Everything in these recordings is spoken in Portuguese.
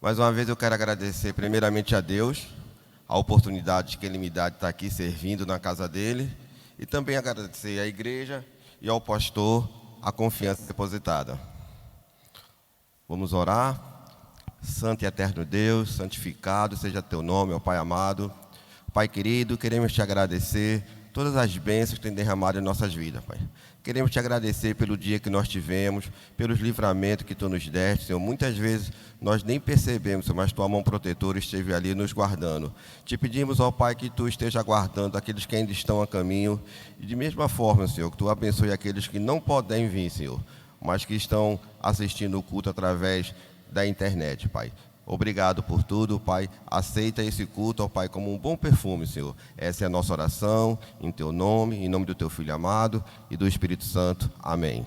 Mais uma vez eu quero agradecer primeiramente a Deus, a oportunidade que Ele me dá de estar aqui servindo na casa dEle, e também agradecer à igreja e ao pastor a confiança depositada. Vamos orar. Santo e eterno Deus, santificado seja Teu nome, ó Pai amado. Pai querido, queremos Te agradecer todas as bênçãos que tem derramado em nossas vidas, Pai. Queremos Te agradecer pelo dia que nós tivemos, pelos livramentos que Tu nos deste, Senhor. Muitas vezes nós nem percebemos, Senhor, mas Tua mão protetora esteve ali nos guardando. Te pedimos, ó Pai, que Tu esteja guardando aqueles que ainda estão a caminho. E de mesma forma, Senhor, que Tu abençoe aqueles que não podem vir, Senhor, mas que estão assistindo o culto através da internet, Pai. Obrigado por tudo, Pai. Aceita esse culto, ó Pai, como um bom perfume, Senhor. Essa é a nossa oração, em Teu nome, em nome do Teu Filho amado e do Espírito Santo. Amém.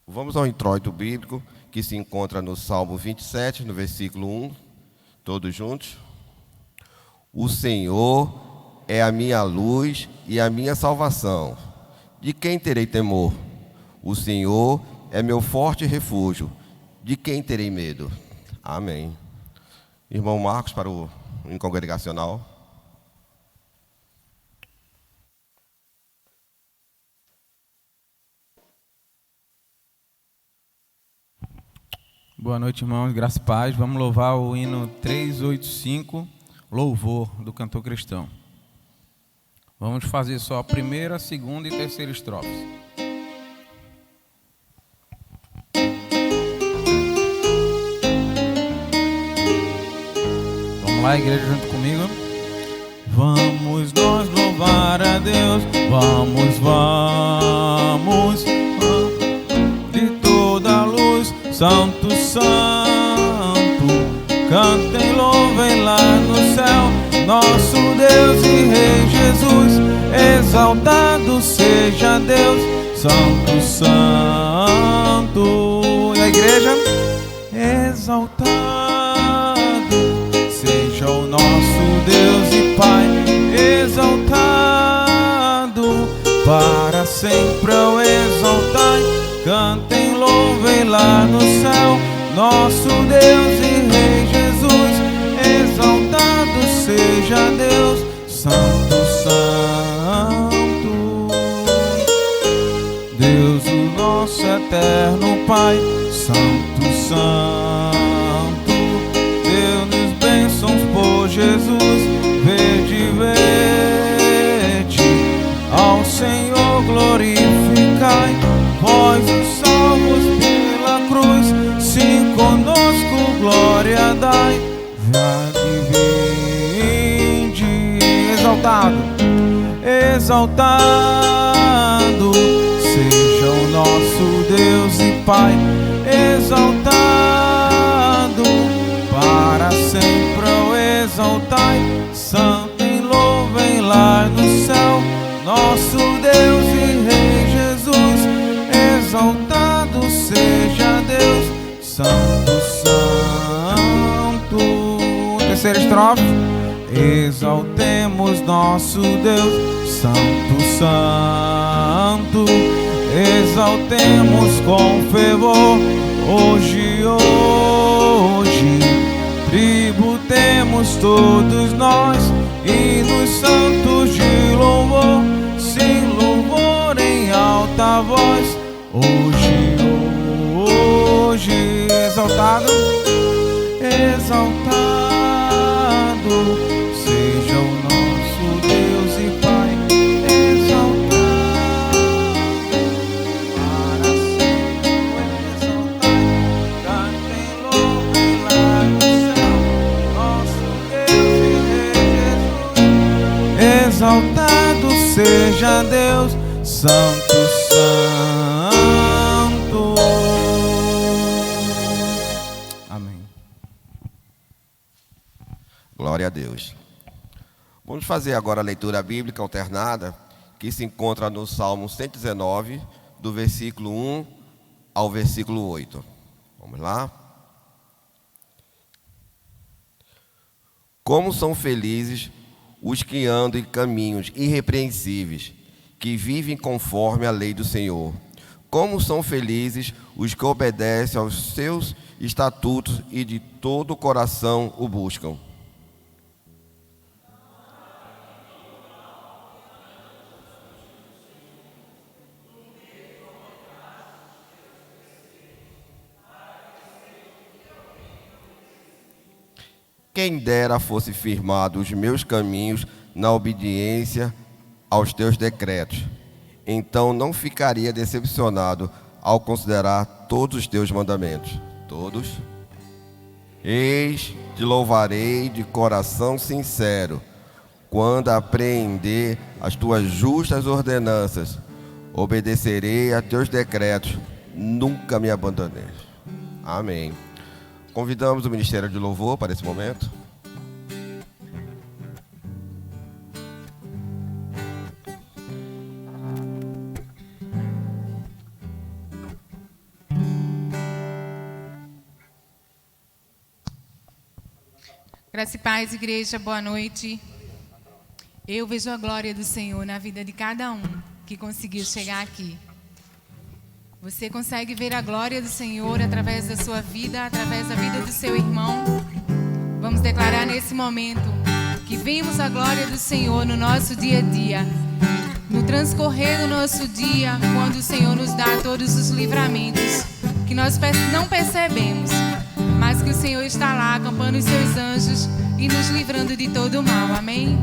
Vamos ao introito bíblico, que se encontra no Salmo 27, no versículo 1. Todos juntos. O Senhor é a minha luz e a minha salvação. De quem terei temor? O Senhor é meu forte refúgio. De quem terei medo? Amém. Irmão Marcos, para o congregacional. Boa noite, irmãos. Graça e paz. Vamos louvar o hino 385, Louvor, do cantor cristão. Vamos fazer só a primeira, segunda e terceira estrofes. Vamos lá, igreja, junto comigo. Vamos nós louvar a Deus. Vamos de toda a luz. Santo, santo, cantem, louvem lá no céu, nosso Deus e Rei Jesus. Exaltado seja Deus, Santo, santo. E a igreja? Exaltado seja o nosso Deus e Pai. Exaltado para sempre o exaltai. Cantem, louvem lá no céu, nosso Deus e Rei Jesus. Exaltado seja Deus, Santo, Santo. Deus, o nosso eterno Pai, Santo, Santo. Deu-nos bênçãos por Jesus. Vede, vede, ao Senhor glorificai. Vós os salvos pela cruz, sim, conosco glória dai. Vinde, exaltado, exaltado seja o nosso Deus e Pai. Exaltado para sempre o exaltai. Cantem, louvem lá no céu, nosso Deus e Rei Jesus. Exaltado seja Deus, Santo, Santo. Terceira estrofe. Exaltemos nosso Deus, Santo, Santo. Exaltemos com fervor, hoje, hoje. Tributemos todos nós hinos santos de louvor, sim, louvor em alta voz. Hoje, hoje, exaltado, exaltado seja o nosso Deus e Pai. Exaltado para sempre exaltar. Cantem, louvem lá no céu, nosso Deus e Rei Jesus. Exaltado seja Deus, Santo, Santo. Amém. Glória a Deus. Vamos fazer agora a leitura bíblica alternada, que se encontra no Salmo 119, do versículo 1 ao versículo 8. Vamos lá? Como são felizes os que andam em caminhos irrepreensíveis, que vivem conforme a lei do Senhor. Como são felizes os que obedecem aos seus estatutos e de todo o coração o buscam. Quem dera fosse firmado os meus caminhos na obediência aos teus decretos. Então não ficaria decepcionado ao considerar todos os teus mandamentos. Todos. Eis, te louvarei de coração sincero, quando apreender as tuas justas ordenanças. Obedecerei a teus decretos, nunca me abandonei. Amém. Convidamos o Ministério de Louvor para esse momento. Graça e paz, igreja, boa noite. Eu vejo a glória do Senhor na vida de cada um que conseguiu chegar aqui. Você consegue ver a glória do Senhor através da sua vida, através da vida do seu irmão? Vamos declarar nesse momento que vemos a glória do Senhor no nosso dia a dia, no transcorrer do nosso dia, quando o Senhor nos dá todos os livramentos que nós não percebemos, mas que o Senhor está lá acampando os seus anjos e nos livrando de todo o mal. Amém?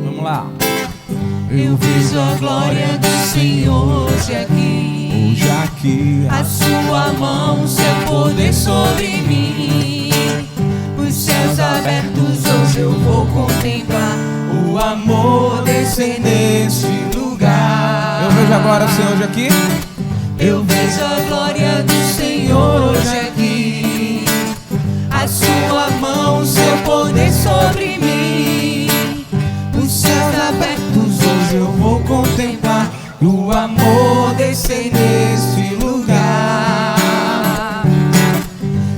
Vamos lá. Eu vejo a glória do Senhor hoje aqui, a sua mão, seu poder sobre mim. Os céus abertos hoje eu vou contemplar o amor descer nesse lugar. Eu vejo agora o Senhor hoje aqui. Eu vejo a glória do Senhor hoje aqui, a sua mão, seu poder sobre mim. Os céus abertos hoje eu vou contemplar o amor descer nesse lugar.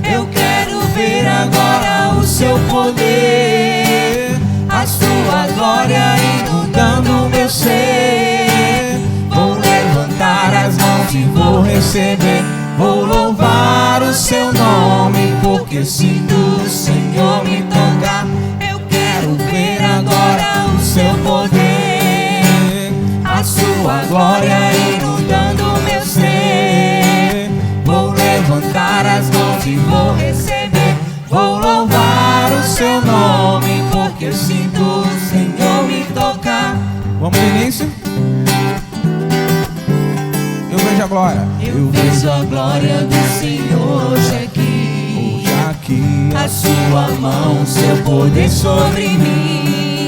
Eu quero ver agora o seu poder, a sua glória inundando o meu ser. Vou levantar as mãos e vou receber, vou louvar o seu nome, porque sinto o Senhor me tocar. Eu quero ver agora o seu poder, a sua glória inundando o meu ser. Vou levantar as mãos e vou receber, vou louvar o seu nome, porque eu sinto o Senhor me tocar. Vamos no início. Eu vejo a glória. Eu vejo a glória do Senhor hoje aqui, a sua mão, seu poder sobre mim.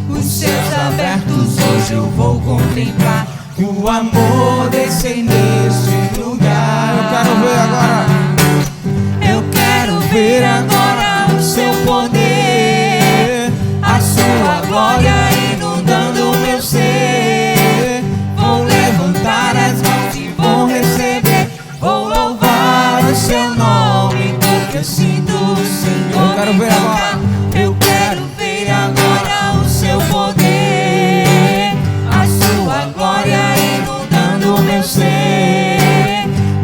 Os céus abertos hoje eu vou contemplar o amor descer nesse lugar. Eu quero ver agora. Eu quero ver agora o seu poder, a sua glória inundando o meu ser. Vou levantar as mãos e vou receber, vou louvar o seu nome, porque eu sinto o Senhor. Eu quero ver agora. Eu quero ver agora o seu poder, a sua glória inundando o meu ser.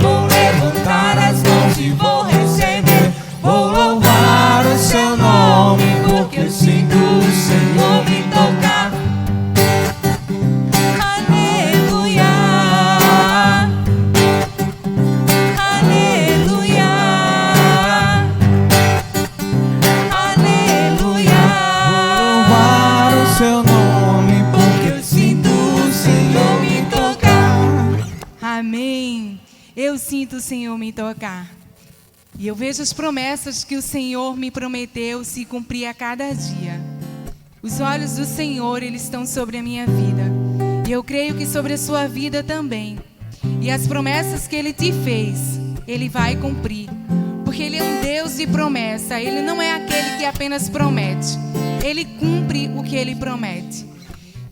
Vou levantar as mãos e vou receber, vou louvar o seu nome, porque eu sinto o Senhor me tocar. Aleluia, aleluia, aleluia. Louvar o seu nome, Porque eu sinto o Senhor me tocar. Amém. Eu sinto o Senhor me tocar. E eu vejo as promessas que o Senhor me prometeu se cumprir a cada dia. Os olhos do Senhor, eles estão sobre a minha vida. E eu creio que sobre a sua vida também. E as promessas que Ele te fez, Ele vai cumprir. Porque Ele é um Deus de promessa. Ele não é aquele que apenas promete. Ele cumpre o que Ele promete.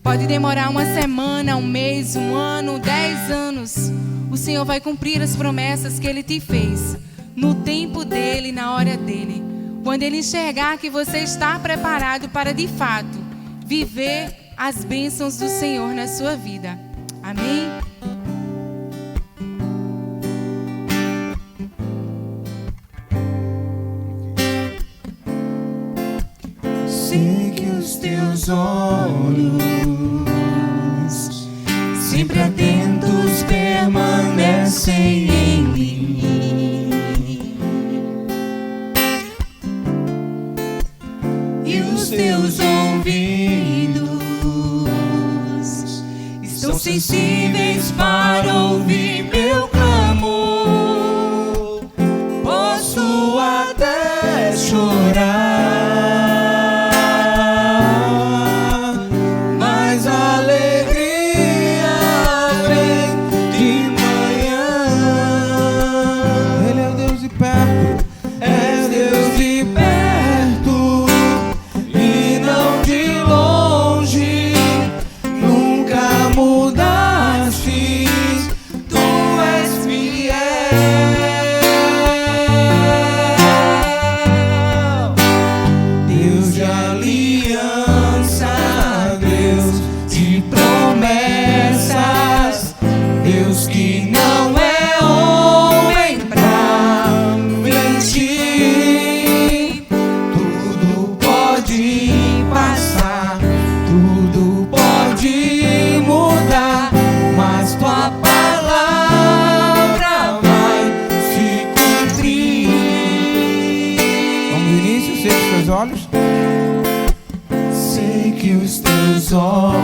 Pode demorar uma semana, um mês, um ano, 10 anos. O Senhor vai cumprir as promessas que Ele te fez. No tempo dEle, na hora dEle. Quando Ele enxergar que você está preparado para, de fato, viver as bênçãos do Senhor na sua vida. Amém? Sei que os teus olhos, sempre atentos, permanecem em mim, e os teus ouvidos estão sensíveis para ouvir meu clamor. Posso até chorar, mas a alegria vem de manhã. Ele é o Deus de perto. És Deus de perto e não de longe. Nunca mudaste, tu és fiel. Deus de aliança, Deus de promessas, Deus que não é homem pra mentir. Tudo pode passar, tudo pode mudar, mas tua palavra vai se cumprir. Vamos no início, sei que os teus olhos. Sei que os teus olhos,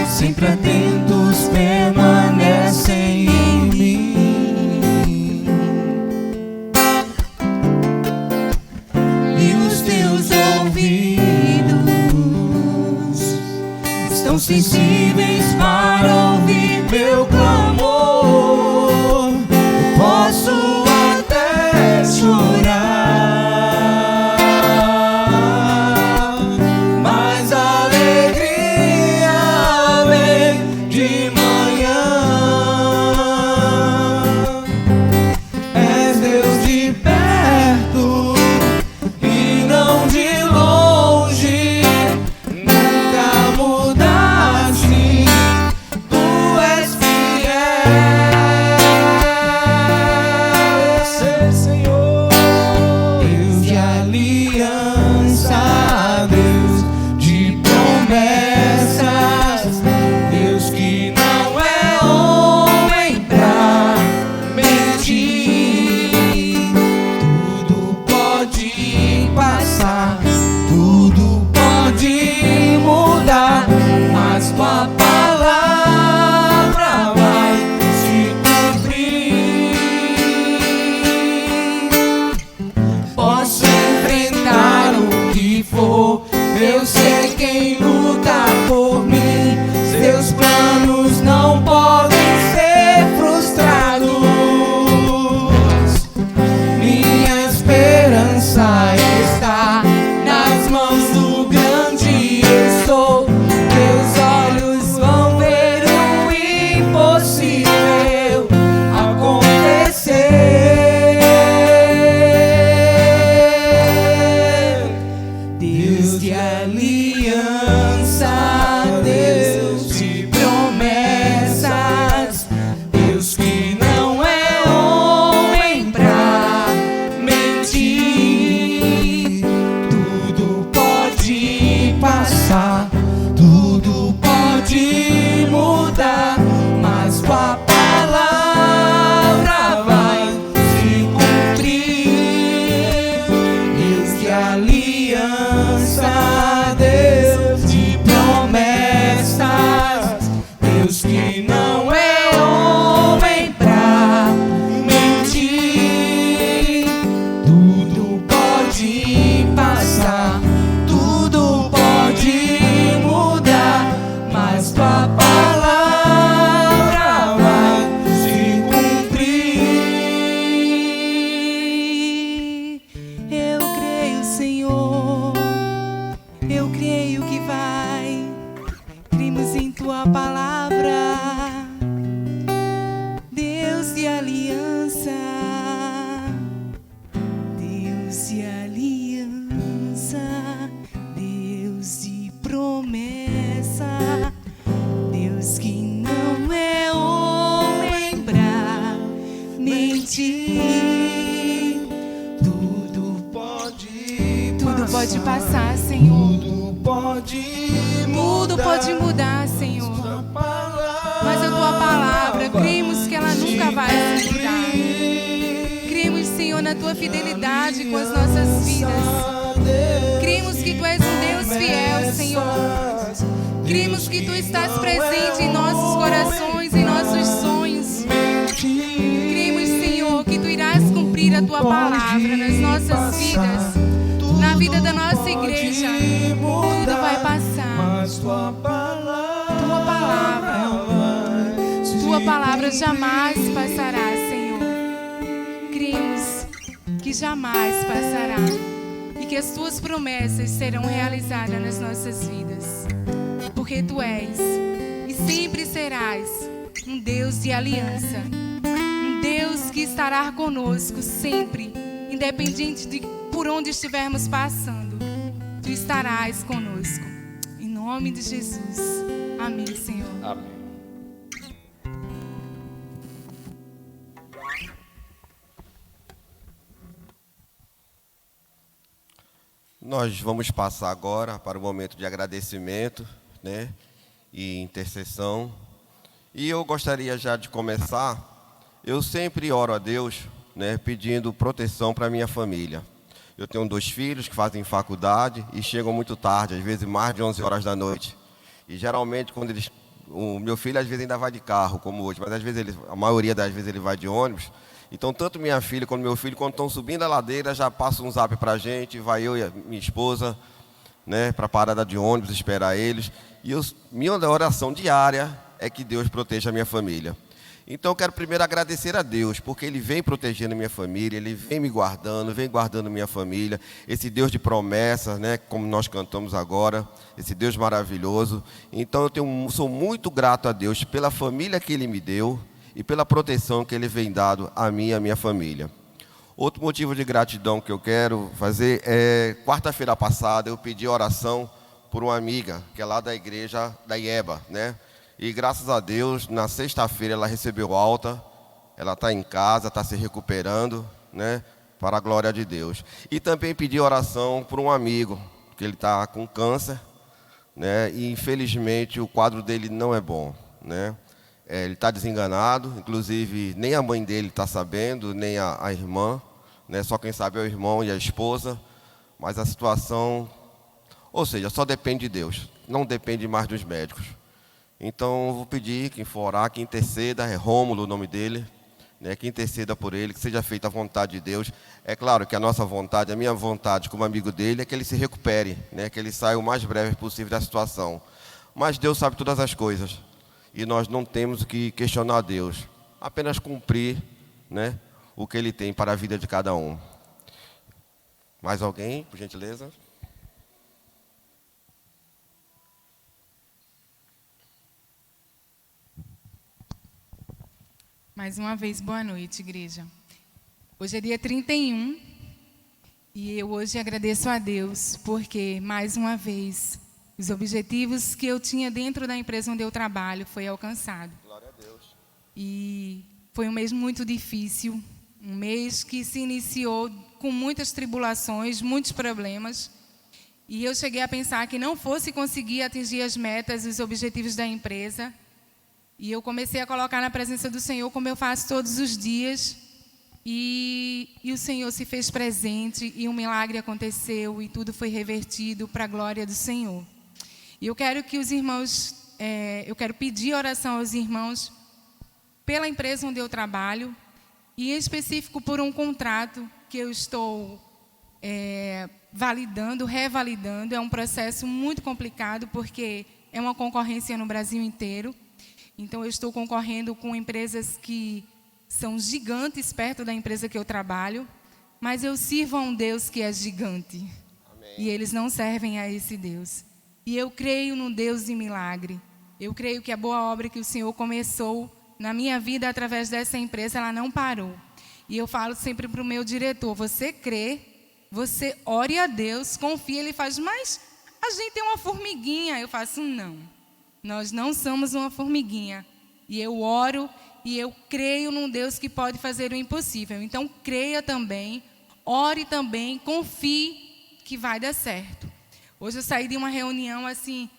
sempre atentos, permanecem em mim, e os teus ouvidos estão sensíveis para ouvir meu clamor. Posso até chorar, mas a alegria vem de manhã. És Deus de perto e não de longe. Nunca mudaste, tu és fiel. Sei, Senhor, Deus de aliança, Deus de promessas, Deus que não é homem pra mentir. Tudo pode passar, tudo pode mudar, mas tua palavra vai se pode passar, Senhor. Tudo pode Tudo pode mudar, Senhor. Mas a tua palavra, cremos que ela nunca vai se mudar. Cremos, Senhor, na tua fidelidade com as nossas vidas. Cremos que tu és um Deus fiel, Senhor. Cremos que tu estás presente em nossos corações, em nossos sonhos. Cremos, Senhor, que tu irás cumprir a tua palavra nas nossas vidas, na vida da nossa igreja. Tudo vai passar. Tua palavra jamais passará, Senhor. Cremos que jamais passará e que as tuas promessas serão realizadas nas nossas vidas, porque tu és e sempre serás um Deus de aliança, um Deus que estará conosco sempre, independente de por onde estivermos passando. Tu estarás conosco. Em nome de Jesus. Amém, Senhor. Amém. Nós vamos passar agora para o momento de agradecimento, né, e intercessão. E eu gostaria já de começar, eu sempre oro a Deus, né, pedindo proteção para a minha família. Eu tenho 2 filhos que fazem faculdade e chegam muito tarde, às vezes mais de 11 horas da noite. E geralmente quando o meu filho às vezes ainda vai de carro, como hoje, mas às vezes a maioria das vezes ele vai de ônibus. Então, tanto minha filha quanto meu filho, quando estão subindo a ladeira, já passa um zap para a gente, vai eu e a minha esposa, né, para a parada de ônibus, esperar eles. E minha oração diária é que Deus proteja a minha família. Então, eu quero primeiro agradecer a Deus, porque Ele vem protegendo a minha família, Ele vem me guardando, vem guardando minha família. Esse Deus de promessas, né, como nós cantamos agora, esse Deus maravilhoso. Então, sou muito grato a Deus pela família que Ele me deu e pela proteção que Ele vem dado a mim e a minha família. Outro motivo de gratidão que eu quero fazer é, quarta-feira passada, eu pedi oração por uma amiga, que é lá da igreja da IEBA, né? E graças a Deus, na sexta-feira ela recebeu alta, ela está em casa, está se recuperando, né? Para a glória de Deus. E também pedi oração por um amigo, que ele está com câncer, né? E infelizmente o quadro dele não é bom, né? Ele está desenganado, inclusive nem a mãe dele está sabendo, nem a irmã, né? Só quem sabe é o irmão e a esposa, mas a situação, ou seja, só depende de Deus, não depende mais dos médicos. Então eu vou pedir quem for orar, que interceda, é Rômulo o nome dele, né? Que interceda por ele, que seja feita a vontade de Deus. É claro que a nossa vontade, a minha vontade como amigo dele é que ele se recupere, né? Que ele saia o mais breve possível da situação. Mas Deus sabe todas as coisas. E nós não temos que questionar Deus, apenas cumprir, né, o que Ele tem para a vida de cada um. Mais alguém, por gentileza? Mais uma vez, boa noite, igreja. Hoje é dia 31 e eu hoje agradeço a Deus porque, mais uma vez, os objetivos que eu tinha dentro da empresa onde eu trabalho foi alcançado. Glória a Deus. E foi um mês muito difícil, um mês que se iniciou com muitas tribulações, muitos problemas. E eu cheguei a pensar que não fosse conseguir atingir as metas, os objetivos da empresa. E eu comecei a colocar na presença do Senhor, como eu faço todos os dias. E o Senhor se fez presente e um milagre aconteceu e tudo foi revertido para a glória do Senhor. E eu quero que os irmãos, eu quero pedir oração aos irmãos pela empresa onde eu trabalho e em específico por um contrato que eu estou validando, revalidando. É um processo muito complicado porque é uma concorrência no Brasil inteiro. Então eu estou concorrendo com empresas que são gigantes perto da empresa que eu trabalho, mas eu sirvo a um Deus que é gigante. Amém. E eles não servem a esse Deus. E eu creio num Deus de milagre. Eu creio que a boa obra que o Senhor começou na minha vida através dessa empresa, ela não parou. E eu falo sempre para o meu diretor, você crê, você ore a Deus, confia, ele faz, mas a gente é uma formiguinha. Eu faço, não, nós não somos uma formiguinha. E eu oro e eu creio num Deus que pode fazer o impossível. Então creia também, ore também, confie que vai dar certo. Hoje eu saí de uma reunião assim,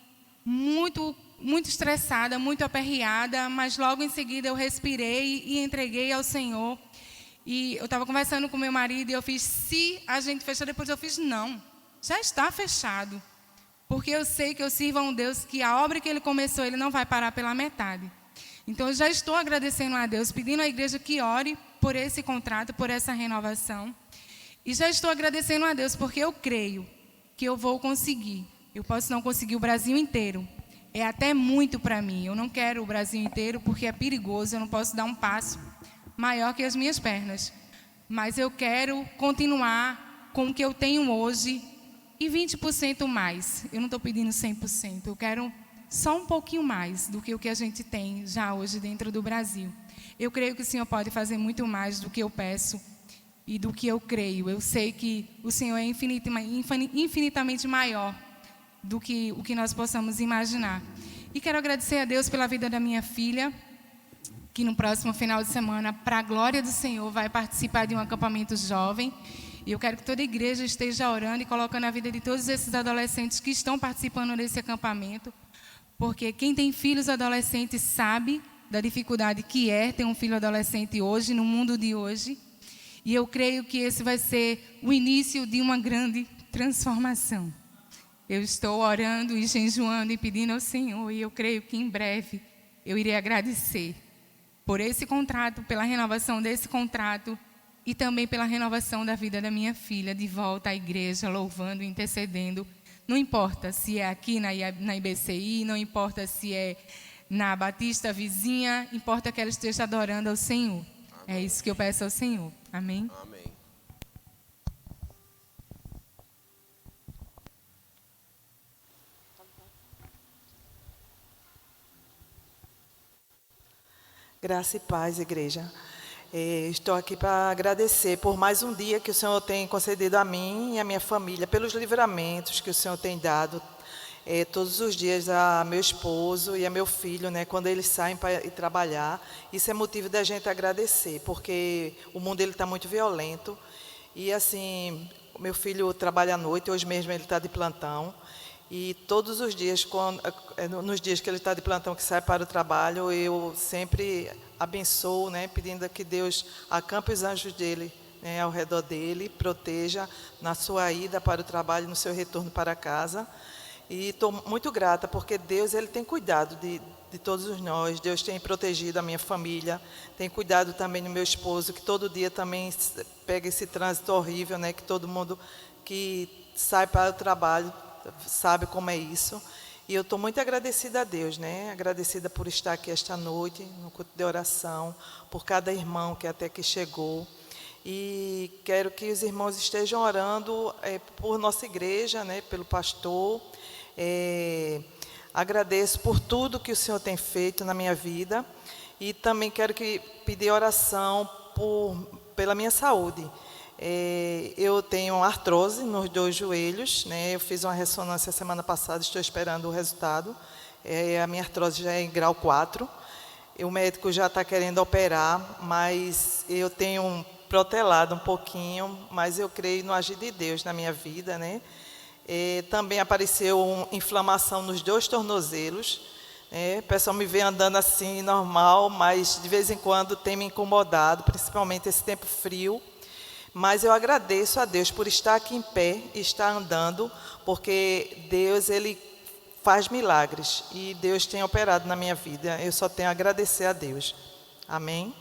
muito estressada, muito aperreada, mas logo em seguida eu respirei e entreguei ao Senhor. E eu estava conversando com meu marido e eu fiz, se a gente fechar, depois eu fiz, não, já está fechado. Porque eu sei que eu sirvo a um Deus que a obra que Ele começou, Ele não vai parar pela metade. Então eu já estou agradecendo a Deus, pedindo à igreja que ore por esse contrato, por essa renovação. E já estou agradecendo a Deus, porque eu creio que eu vou conseguir. Eu posso não conseguir o Brasil inteiro. É até muito para mim. Eu não quero o Brasil inteiro porque é perigoso. Eu não posso dar um passo maior que as minhas pernas. Mas eu quero continuar com o que eu tenho hoje e 20% mais. Eu não estou pedindo 100%. Eu quero só um pouquinho mais do que o que a gente tem já hoje dentro do Brasil. Eu creio que o Senhor pode fazer muito mais do que eu peço e do que eu creio. Eu sei que o Senhor é infinitamente maior do que o que nós possamos imaginar. E quero agradecer a Deus pela vida da minha filha, que no próximo final de semana, para a glória do Senhor, vai participar de um acampamento jovem. E eu quero que toda a igreja esteja orando e colocando a vida de todos esses adolescentes que estão participando desse acampamento. Porque quem tem filhos adolescentes sabe da dificuldade que é ter um filho adolescente hoje, no mundo de hoje. E eu creio que esse vai ser o início de uma grande transformação. Eu estou orando e jejuando e pedindo ao Senhor, e eu creio que em breve eu irei agradecer por esse contrato, pela renovação desse contrato e também pela renovação da vida da minha filha, de volta à igreja, louvando, intercedendo. Não importa se é aqui na IBCI, não importa se é na Batista vizinha, importa que ela esteja adorando ao Senhor. Amém. É isso que eu peço ao Senhor. Amém? Amém. Graça e paz, igreja. Estou aqui para agradecer por mais um dia que o Senhor tem concedido a mim e a minha família, pelos livramentos que o Senhor tem dado todos os dias a meu esposo e a meu filho, né, quando eles saem para ir trabalhar. Isso é motivo da gente agradecer, porque o mundo está muito violento. E assim, o meu filho trabalha à noite, hoje mesmo ele está de plantão. E todos os dias, nos dias que ele está de plantão, que sai para o trabalho, eu sempre abençoo, né, pedindo que Deus acampe os anjos dele, né, ao redor dele, proteja na sua ida para o trabalho, no seu retorno para casa. E estou muito grata, porque Deus ele tem cuidado de todos nós. Deus tem protegido a minha família, tem cuidado também do meu esposo, que todo dia também pega esse trânsito horrível, né, que todo mundo que sai para o trabalho sabe como é isso. E eu estou muito agradecida a Deus, né? Agradecida por estar aqui esta noite, no culto de oração, por cada irmão que até aqui chegou. E quero que os irmãos estejam orando por nossa igreja, né? Pelo pastor. Agradeço por tudo que o Senhor tem feito na minha vida. E também quero pedir oração pela minha saúde. Eu tenho artrose nos 2 joelhos, né? Eu fiz uma ressonância semana passada, estou esperando o resultado. A minha artrose já é em grau 4. O médico já está querendo operar, mas eu tenho protelado um pouquinho, mas eu creio no agir de Deus na minha vida, né? Também apareceu inflamação nos 2 tornozelos. O pessoal me vê andando assim, normal, mas de vez em quando tem me incomodado, principalmente esse tempo frio. Mas eu agradeço a Deus por estar aqui em pé e estar andando, porque Deus ele faz milagres e Deus tem operado na minha vida. Eu só tenho a agradecer a Deus. Amém?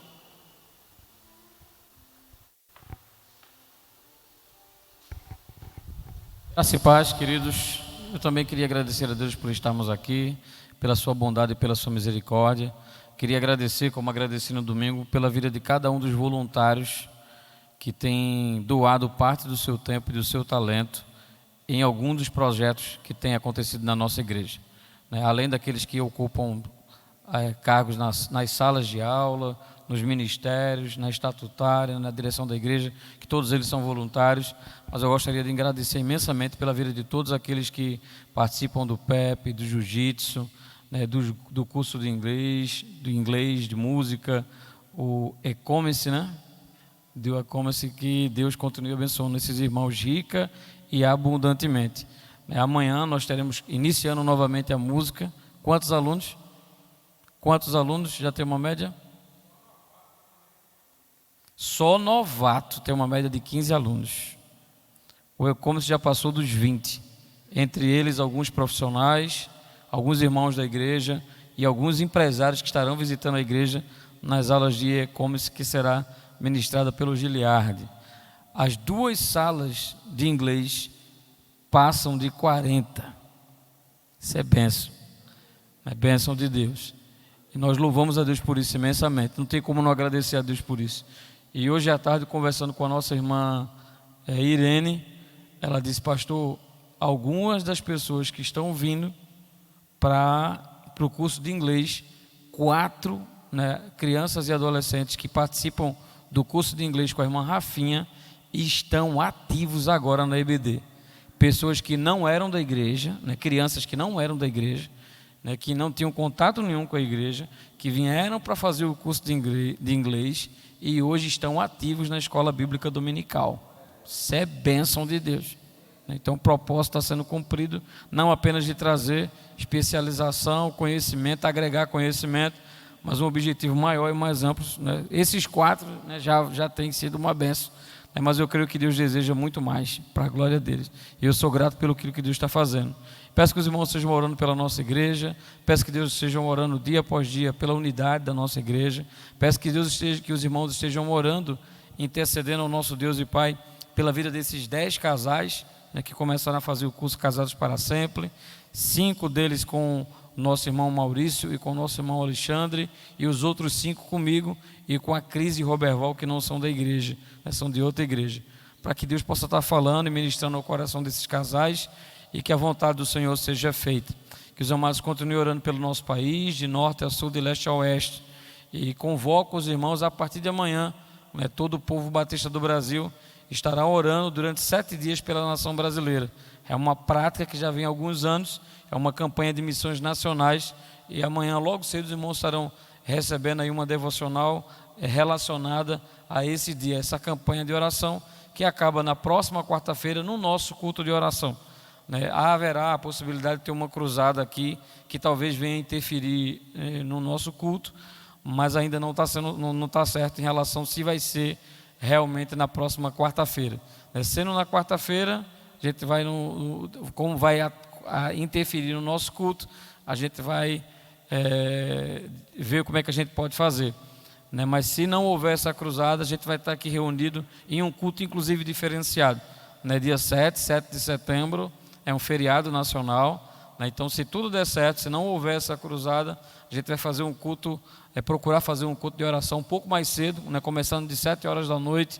Graça e paz, queridos. Eu também queria agradecer a Deus por estarmos aqui, pela sua bondade e pela sua misericórdia. Queria agradecer, como agradeci no domingo, pela vida de cada um dos voluntários que tem doado parte do seu tempo e do seu talento em algum dos projetos que tem acontecido na nossa igreja, né? Além daqueles que ocupam cargos nas salas de aula, nos ministérios, na estatutária, na direção da igreja, que todos eles são voluntários, mas eu gostaria de agradecer imensamente pela vida de todos aqueles que participam do PEP, do jiu-jitsu, né, do curso de inglês, de música, o e-commerce, né? Do e-commerce, que Deus continue abençoando esses irmãos Rica e abundantemente. Amanhã nós teremos, iniciando novamente a música. Quantos alunos? Quantos alunos? Já tem uma média? Só novato tem uma média de 15 alunos. O e-commerce já passou dos 20. Entre eles, alguns profissionais, alguns irmãos da igreja e alguns empresários que estarão visitando a igreja nas aulas de e-commerce que será ministrada pelo Giliardi. As 2 salas de inglês passam de 40. Isso é bênção. É bênção de Deus. E nós louvamos a Deus por isso imensamente. Não tem como não agradecer a Deus por isso. E hoje à tarde, conversando com a nossa irmã Irene, ela disse: pastor, algumas das pessoas que estão vindo para o curso de inglês, 4 crianças e adolescentes que participam do curso de inglês com a irmã Rafinha, estão ativos agora na EBD. Pessoas que não eram da igreja, crianças que não eram da igreja, que não tinham contato nenhum com a igreja, que vieram para fazer o curso de inglês e hoje estão ativos na escola bíblica dominical. Isso é bênção de Deus. Então o propósito está sendo cumprido, não apenas de trazer especialização, conhecimento, agregar conhecimento, mas um objetivo maior e mais amplo. Esses 4 já têm sido uma bênção, mas eu creio que Deus deseja muito mais para a glória deles. E eu sou grato pelo que Deus está fazendo. Peço que os irmãos estejam orando pela nossa igreja, peço que Deus estejam orando dia após dia pela unidade da nossa igreja, peço que os irmãos estejam orando, intercedendo ao nosso Deus e Pai pela vida desses 10 casais que começaram a fazer o curso Casados para Sempre, 5 deles com o nosso irmão Maurício e com o nosso irmão Alexandre, e os outros 5 comigo e com a Cris e Roberval, que não são da igreja, são de outra igreja, para que Deus possa estar falando e ministrando ao coração desses casais e que a vontade do Senhor seja feita. Que os amados continuem orando pelo nosso país, de norte a sul, de leste a oeste, e convoco os irmãos a partir de amanhã, todo o povo batista do Brasil estará orando durante 7 dias pela nação brasileira. É uma prática que já vem há alguns anos, é uma campanha de missões nacionais, e amanhã logo cedo os irmãos estarão recebendo aí uma devocional relacionada a esse dia, essa campanha de oração, que acaba na próxima quarta-feira no nosso culto de oração. Haverá a possibilidade de ter uma cruzada aqui, que talvez venha interferir no nosso culto, mas ainda não está certo em relação se vai ser realmente na próxima quarta-feira. Sendo na quarta-feira, a gente vai, como vai interferir no nosso culto, a gente vai ver como é que a gente pode fazer. Mas se não houver essa cruzada, a gente vai estar aqui reunido em um culto inclusive diferenciado. Dia 7 de setembro, é um feriado nacional, então se tudo der certo, se não houver essa cruzada, a gente vai fazer um culto, procurar fazer um culto de oração um pouco mais cedo, começando de 7 horas da noite,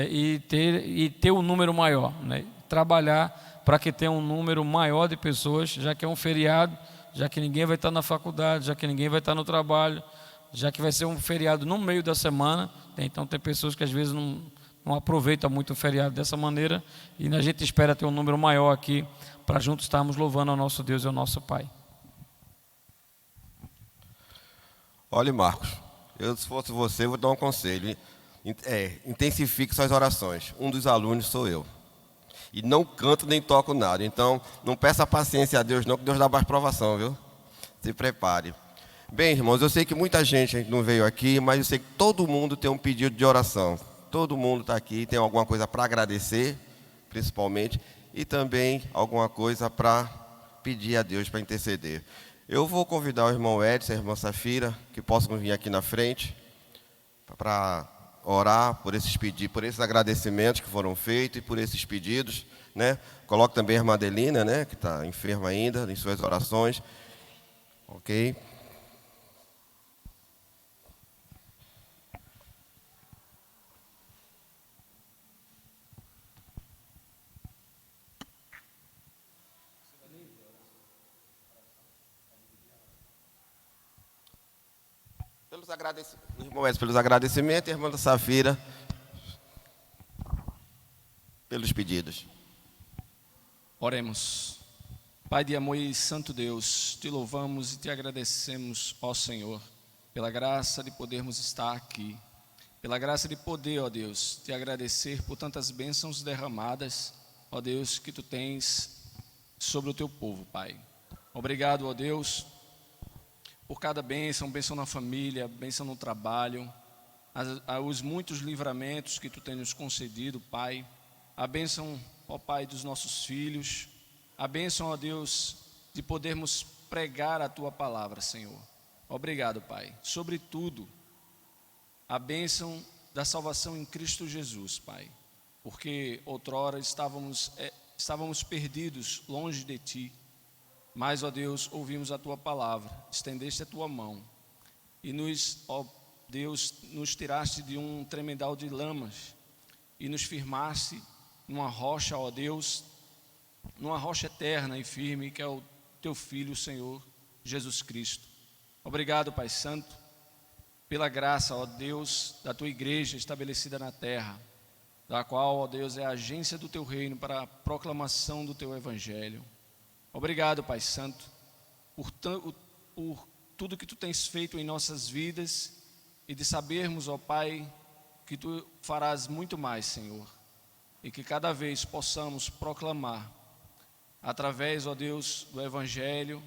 e ter um número maior, trabalhar para que tenha um número maior de pessoas, já que é um feriado, já que ninguém vai estar na faculdade, já que ninguém vai estar no trabalho, já que vai ser um feriado no meio da semana, então tem pessoas que às vezes não aproveitam muito o feriado dessa maneira, e a gente espera ter um número maior aqui, para juntos estarmos louvando ao nosso Deus e ao nosso Pai. Olha, Marcos, se fosse você, eu vou dar um conselho. Intensifique suas orações. Um dos alunos sou eu. E não canto nem toco nada. Então, não peça paciência a Deus não, que Deus dá mais provação, viu? Se prepare. Bem, irmãos, eu sei que muita gente não veio aqui, mas eu sei que todo mundo tem um pedido de oração. Todo mundo está aqui, tem alguma coisa para agradecer, principalmente, e também alguma coisa para pedir a Deus, para interceder. Eu vou convidar o irmão Edson e a irmã Safira, que possam vir aqui na frente, para orar por esses agradecimentos que foram feitos e por esses pedidos. Coloque também a irmã Adelina, que está enferma ainda, em suas orações. Ok? Pelos agradecimentos, irmã da Safira, pelos pedidos. Oremos. Pai de amor e santo Deus, te louvamos e te agradecemos, ó Senhor, pela graça de podermos estar aqui, pela graça de poder, ó Deus, te agradecer por tantas bênçãos derramadas ó Deus, que Tu tens sobre o Teu povo, Pai. Obrigado, ó Deus, por cada bênção na família, bênção no trabalho, os muitos livramentos que Tu tens nos concedido, Pai. A bênção, ó Pai, dos nossos filhos, a bênção, ó Deus, de podermos pregar a Tua palavra, Senhor. Obrigado, Pai. Sobretudo, a bênção da salvação em Cristo Jesus, Pai. Porque outrora estávamos perdidos longe de Ti, mas, ó Deus, ouvimos a Tua palavra, estendeste a Tua mão e ó Deus, nos tiraste de um tremedal de lamas e nos firmaste numa rocha, ó Deus, numa rocha eterna e firme, que é o Teu Filho, Senhor Jesus Cristo. Obrigado, Pai Santo, pela graça, ó Deus, da Tua igreja estabelecida na terra, da qual, ó Deus, é a agência do Teu reino para a proclamação do Teu evangelho. Obrigado, Pai Santo, por tudo que Tu tens feito em nossas vidas e de sabermos, ó Pai, que Tu farás muito mais, Senhor, e que cada vez possamos proclamar, através, ó Deus, do evangelho,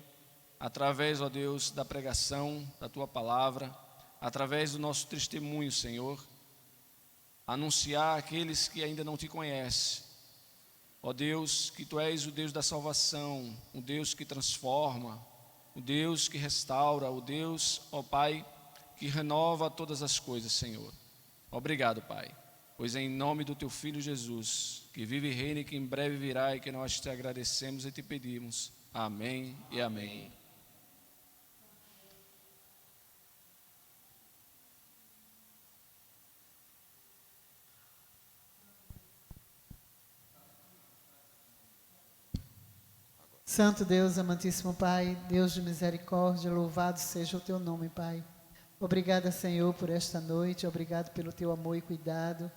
através, ó Deus, da pregação da Tua palavra, através do nosso testemunho, Senhor, anunciar àqueles que ainda não Te conhecem, ó Deus, que Tu és o Deus da salvação, o Deus que transforma, o Deus que restaura, o Deus, ó Pai, que renova todas as coisas, Senhor. Obrigado, Pai, pois é em nome do Teu Filho Jesus, que vive e reina e que em breve virá, e que nós Te agradecemos e Te pedimos. Amém e amém. Santo Deus, amantíssimo Pai, Deus de misericórdia, louvado seja o Teu nome, Pai. Obrigada, Senhor, por esta noite, obrigado pelo Teu amor e cuidado.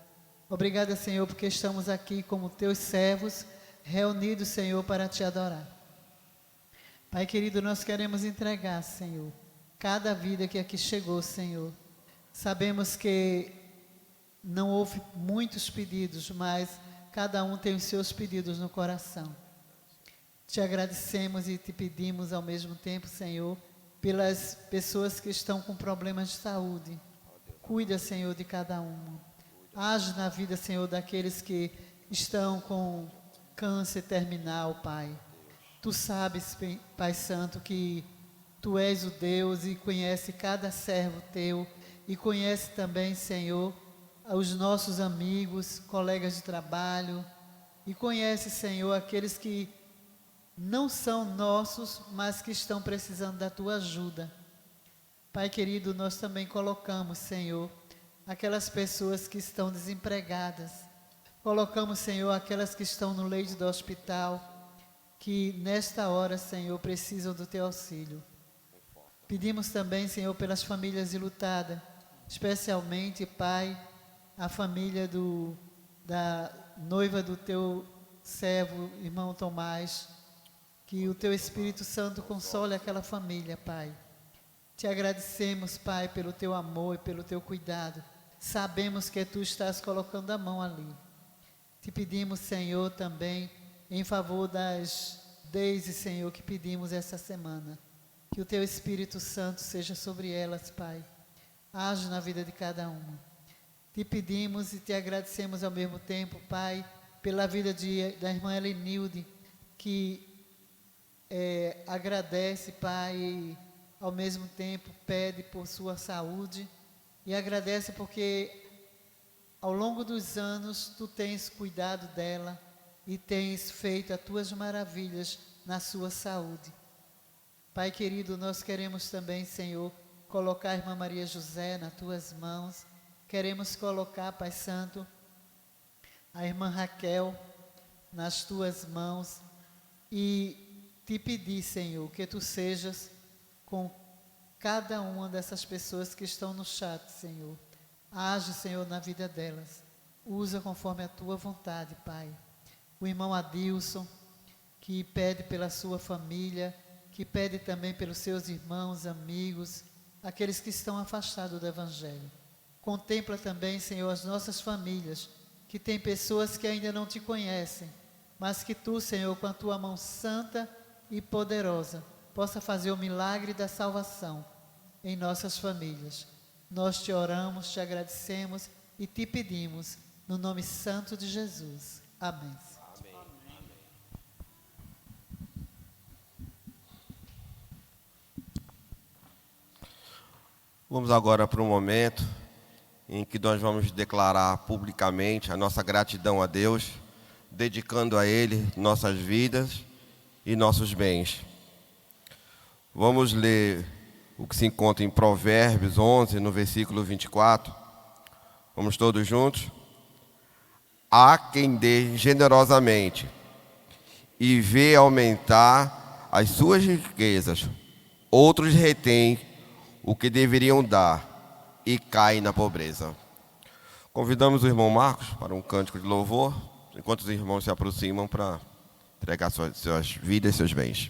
Obrigada, Senhor, porque estamos aqui como Teus servos, reunidos, Senhor, para Te adorar. Pai querido, nós queremos entregar, Senhor, cada vida que aqui chegou, Senhor. Sabemos que não houve muitos pedidos, mas cada um tem os seus pedidos no coração. Te agradecemos e Te pedimos ao mesmo tempo, Senhor, pelas pessoas que estão com problemas de saúde. Cuida, Senhor, de cada uma. Age na vida, Senhor, daqueles que estão com câncer terminal, Pai. Tu sabes, Pai Santo, que Tu és o Deus e conhece cada servo Teu e conhece também, Senhor, os nossos amigos, colegas de trabalho, e conhece, Senhor, aqueles que não são nossos, mas que estão precisando da Tua ajuda. Pai querido, nós também colocamos, Senhor, aquelas pessoas que estão desempregadas. Colocamos, Senhor, aquelas que estão no leito do hospital, que nesta hora, Senhor, precisam do Teu auxílio. Pedimos também, Senhor, pelas famílias enlutadas, especialmente, Pai, a família da noiva do Teu servo, irmão Tomás. Que o Teu Espírito Santo console aquela família, Pai. Te agradecemos, Pai, pelo Teu amor e pelo Teu cuidado. Sabemos que Tu estás colocando a mão ali. Te pedimos, Senhor, também, em favor das Deise, Senhor, que pedimos essa semana. Que o Teu Espírito Santo seja sobre elas, Pai. Age na vida de cada uma. Te pedimos e Te agradecemos ao mesmo tempo, Pai, pela vida da irmã Helenilde, que agradece, Pai, e ao mesmo tempo pede por sua saúde, e agradece porque ao longo dos anos Tu tens cuidado dela e tens feito as Tuas maravilhas na sua saúde. Pai querido, nós queremos também, Senhor, colocar a irmã Maria José nas Tuas mãos. Queremos colocar, Pai Santo, a irmã Raquel nas Tuas mãos e Te pedir, Senhor, que Tu sejas com cada uma dessas pessoas que estão no chat, Senhor. Age, Senhor, na vida delas. Usa conforme a Tua vontade, Pai. O irmão Adilson, que pede pela sua família, que pede também pelos seus irmãos, amigos, aqueles que estão afastados do Evangelho. Contempla também, Senhor, as nossas famílias, que tem pessoas que ainda não Te conhecem, mas que tu, Senhor, com a tua mão santa e poderosa, possa fazer o milagre da salvação em nossas famílias. Nós te oramos, te agradecemos e te pedimos, no nome santo de Jesus. Amém. Vamos agora para um momento em que nós vamos declarar publicamente a nossa gratidão a Deus, dedicando a Ele nossas vidas e nossos bens. Vamos ler o que se encontra em Provérbios 11, no versículo 24. Vamos todos juntos? Há quem dê generosamente e vê aumentar as suas riquezas. Outros retêm o que deveriam dar e caem na pobreza. Convidamos o irmão Marcos para um cântico de louvor, enquanto os irmãos se aproximam para entregar suas vidas e seus bens.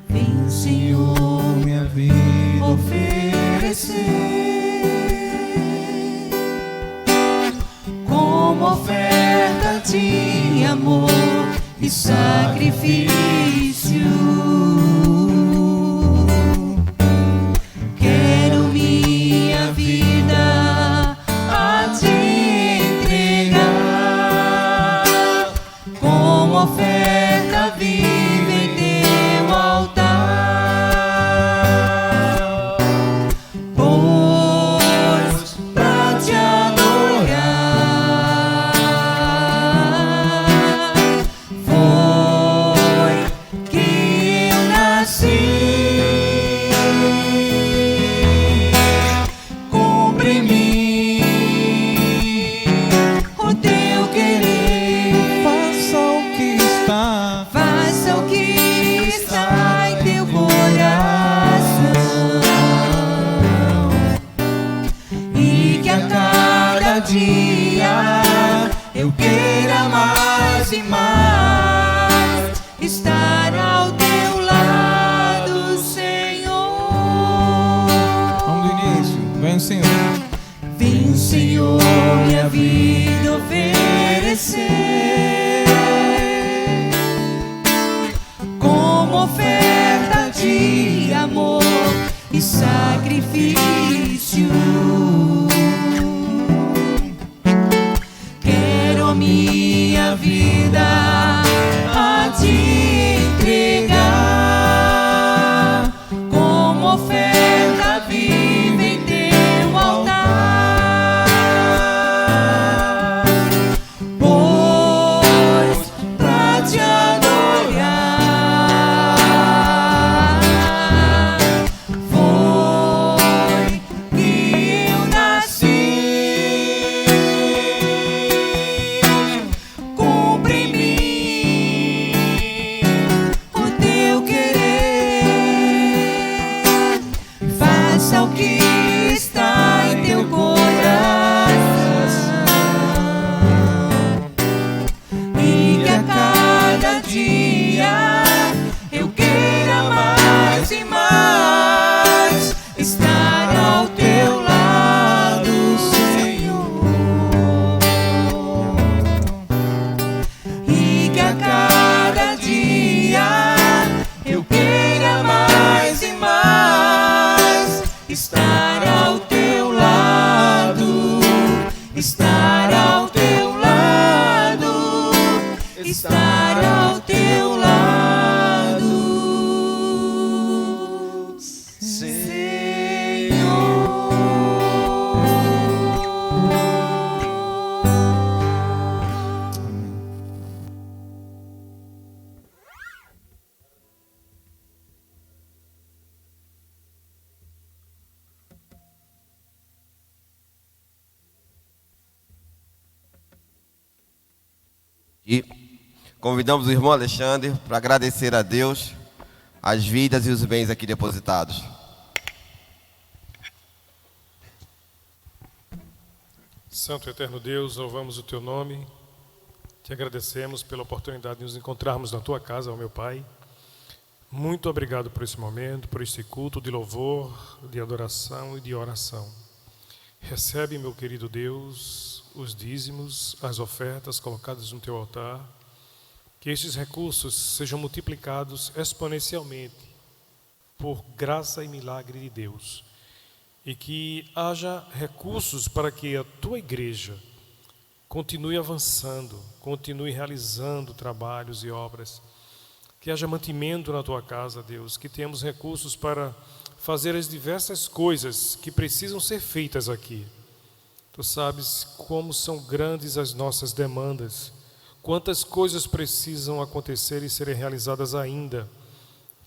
Vem, Senhor, minha vida oferecer como oferta de amor e sacrifício. Quero minha vida a te entregar como oferta viva em teu altar, pois pra te adorar foi que eu nasci. Cumpre em mim o teu querer, Faça o que está. faça o que está em teu coração, e que a cada dia eu queira mais e mais estar ao teu lado, Senhor. Vamos do início. Vem, Senhor. Vem, Senhor, minha vida oferecer como oferta de amor e sacrifício. Quero a minha vida a te entregar como oferta viva em teu altar, pois pra te adorar foi que eu nasci. Cumpre em mim o teu querer, faça o que está em teu coração, e que a cada dia eu queira mais e mais estar ao teu lado, Senhor, e que a cada dia eu queira mais e mais estar ao teu lado, estar ao teu lado, estar ao teu lado, E convidamos o irmão Alexandre para agradecer a Deus as vidas e os bens aqui depositados. Santo e eterno Deus, louvamos o Teu nome, te agradecemos pela oportunidade de nos encontrarmos na Tua casa, ó meu Pai. Muito obrigado por esse momento, por este culto de louvor, de adoração e de oração. Recebe, meu querido Deus, os dízimos, as ofertas colocadas no Teu altar, que estes recursos sejam multiplicados exponencialmente por graça e milagre de Deus. E que haja recursos para que a Tua igreja continue avançando, continue realizando trabalhos e obras. Que haja mantimento na Tua casa, Deus. Que tenhamos recursos para fazer as diversas coisas que precisam ser feitas aqui. Tu sabes como são grandes as nossas demandas, quantas coisas precisam acontecer e serem realizadas ainda.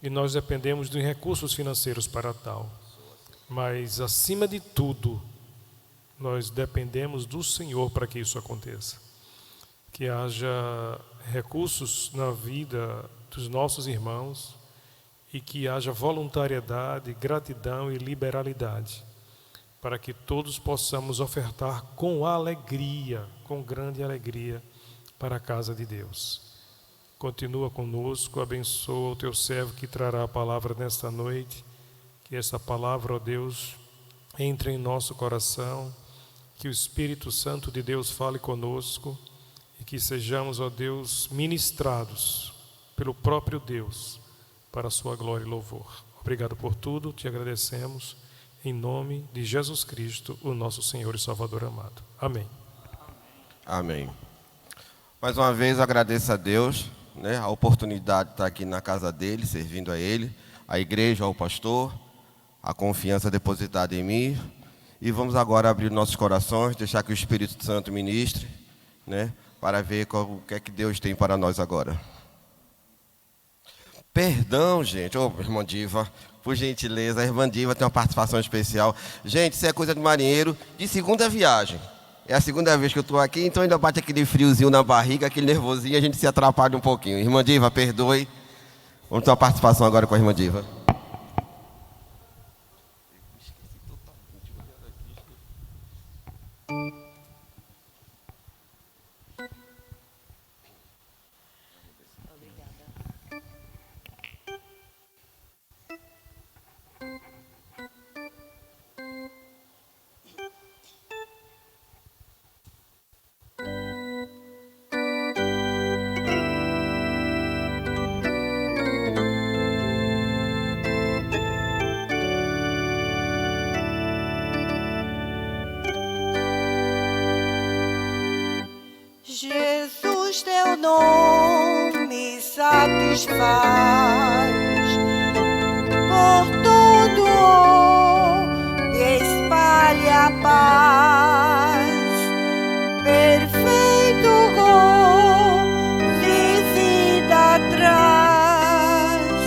E nós dependemos de recursos financeiros para tal. Mas, acima de tudo, nós dependemos do Senhor para que isso aconteça. Que haja recursos na vida dos nossos irmãos e que haja voluntariedade, gratidão e liberalidade, para que todos possamos ofertar com alegria, com grande alegria, para a casa de Deus. Continua conosco, abençoa o Teu servo que trará a palavra nesta noite. Que essa palavra, ó Deus, entre em nosso coração, que o Espírito Santo de Deus fale conosco e que sejamos, ó Deus, ministrados pelo próprio Deus para a sua glória e louvor. Obrigado por tudo, te agradecemos em nome de Jesus Cristo, o nosso Senhor e Salvador amado. Amém. Amém. Mais uma vez agradeço a Deus, a oportunidade de estar aqui na casa dele, servindo a ele, a igreja, ao pastor, a confiança depositada em mim. E vamos agora abrir nossos corações, deixar que o Espírito Santo ministre, para ver o que é que Deus tem para nós agora. Perdão, gente. Irmã Diva, por gentileza, a irmã Diva tem uma participação especial. Gente, isso é coisa de marinheiro de segunda viagem. É a segunda vez que eu estou aqui, então ainda bate aquele friozinho na barriga, aquele nervosinho, a gente se atrapalha um pouquinho. Irmã Diva, perdoe. Vamos ter uma participação agora com a irmã Diva. Jesus, teu nome satisfaz, por todo onde espalha a paz, perfeito gozo e vida traz.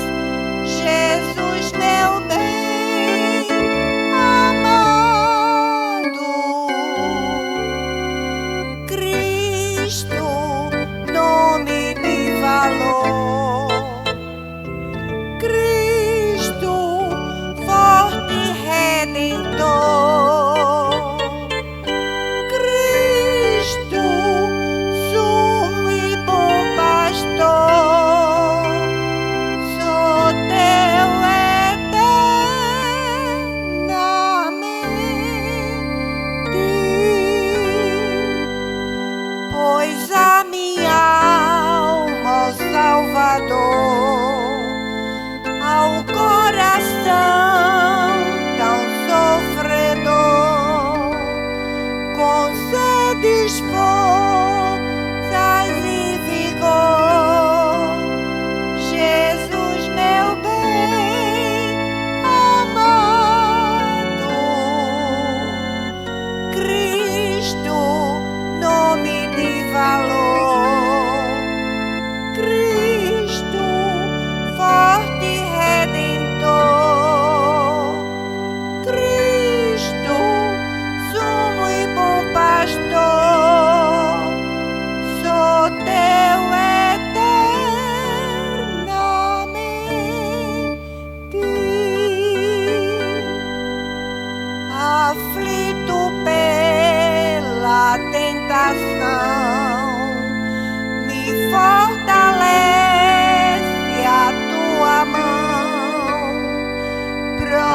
Jesus, meu bem amado, Cristo, nome de valor,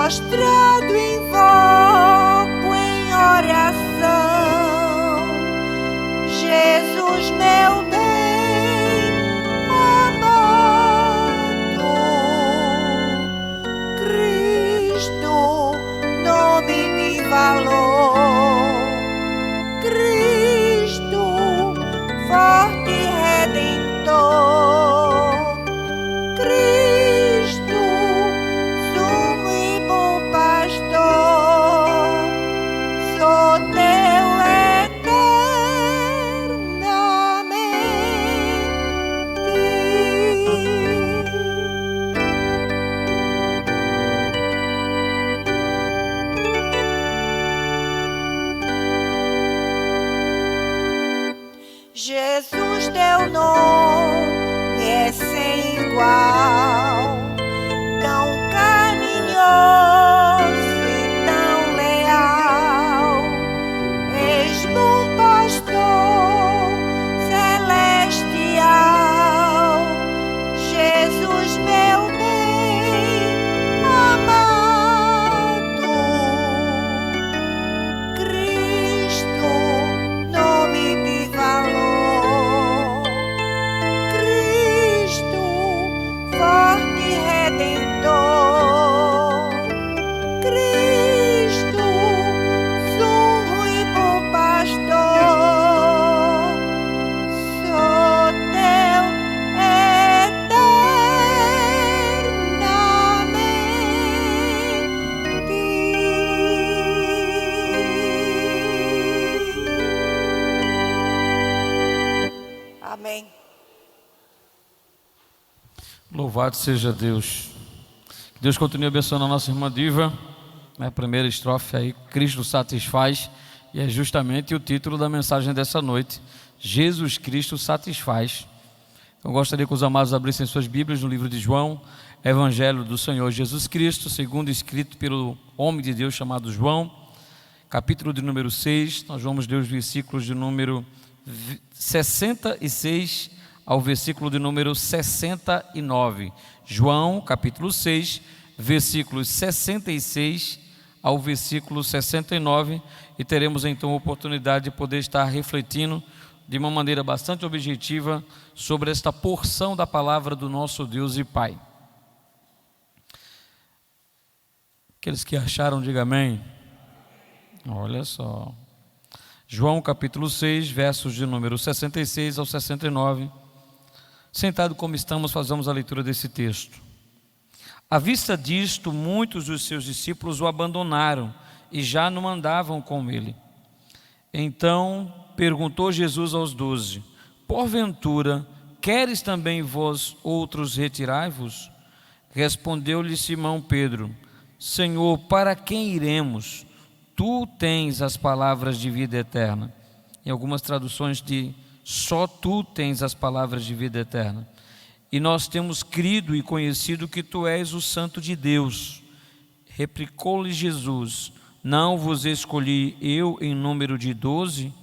prostrado invoco em oração, Jesus meu bem amado, Cristo, nome de valor, Cristo, forte Redentor, Cristo, sumo e bom pastor, sou teu Jesus, teu nome é sem igual, tão carinhoso e tão leal. És bom pastor celestial, Jesus, meu bem amado, Cristo, nome de valor, Cristo, forte Redentor, Cristo, sumo e bom pastor, sou teu eternamente. Amém. Louvado seja Deus. Que Deus continue abençoando a nossa irmã Diva. A primeira estrofe aí, Cristo satisfaz, e é justamente o título da mensagem dessa noite: Jesus Cristo satisfaz. Eu gostaria que os amados abrissem suas Bíblias no livro de João, Evangelho do Senhor Jesus Cristo, segundo escrito pelo homem de Deus chamado João, capítulo de número 6. Nós vamos ler os versículos de número 66 ao versículo de número 69. João, capítulo 6, versículos 66 ao versículo 69, e teremos então a oportunidade de poder estar refletindo de uma maneira bastante objetiva sobre esta porção da palavra do nosso Deus e Pai. Aqueles que acharam, diga amém. Olha só. João capítulo 6, versos de número 66 ao 69. Sentado como estamos, fazemos a leitura desse texto. À vista disto, muitos dos seus discípulos o abandonaram e já não andavam com ele. Então perguntou Jesus aos 12: porventura, queres também vós outros retirai-vos? Respondeu-lhe Simão Pedro: Senhor, para quem iremos? Tu tens as palavras de vida eterna. Em algumas traduções diz: só tu tens as palavras de vida eterna. E nós temos crido e conhecido que tu és o Santo de Deus. Replicou-lhe Jesus: não vos escolhi eu em número de 12?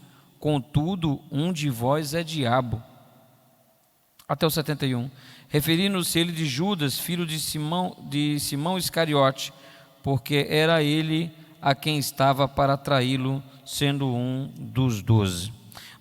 Contudo, um de vós é diabo. Até o 71. Referindo-se ele de Judas, filho de Simão Iscariote, porque era ele a quem estava para traí-lo, sendo um dos 12.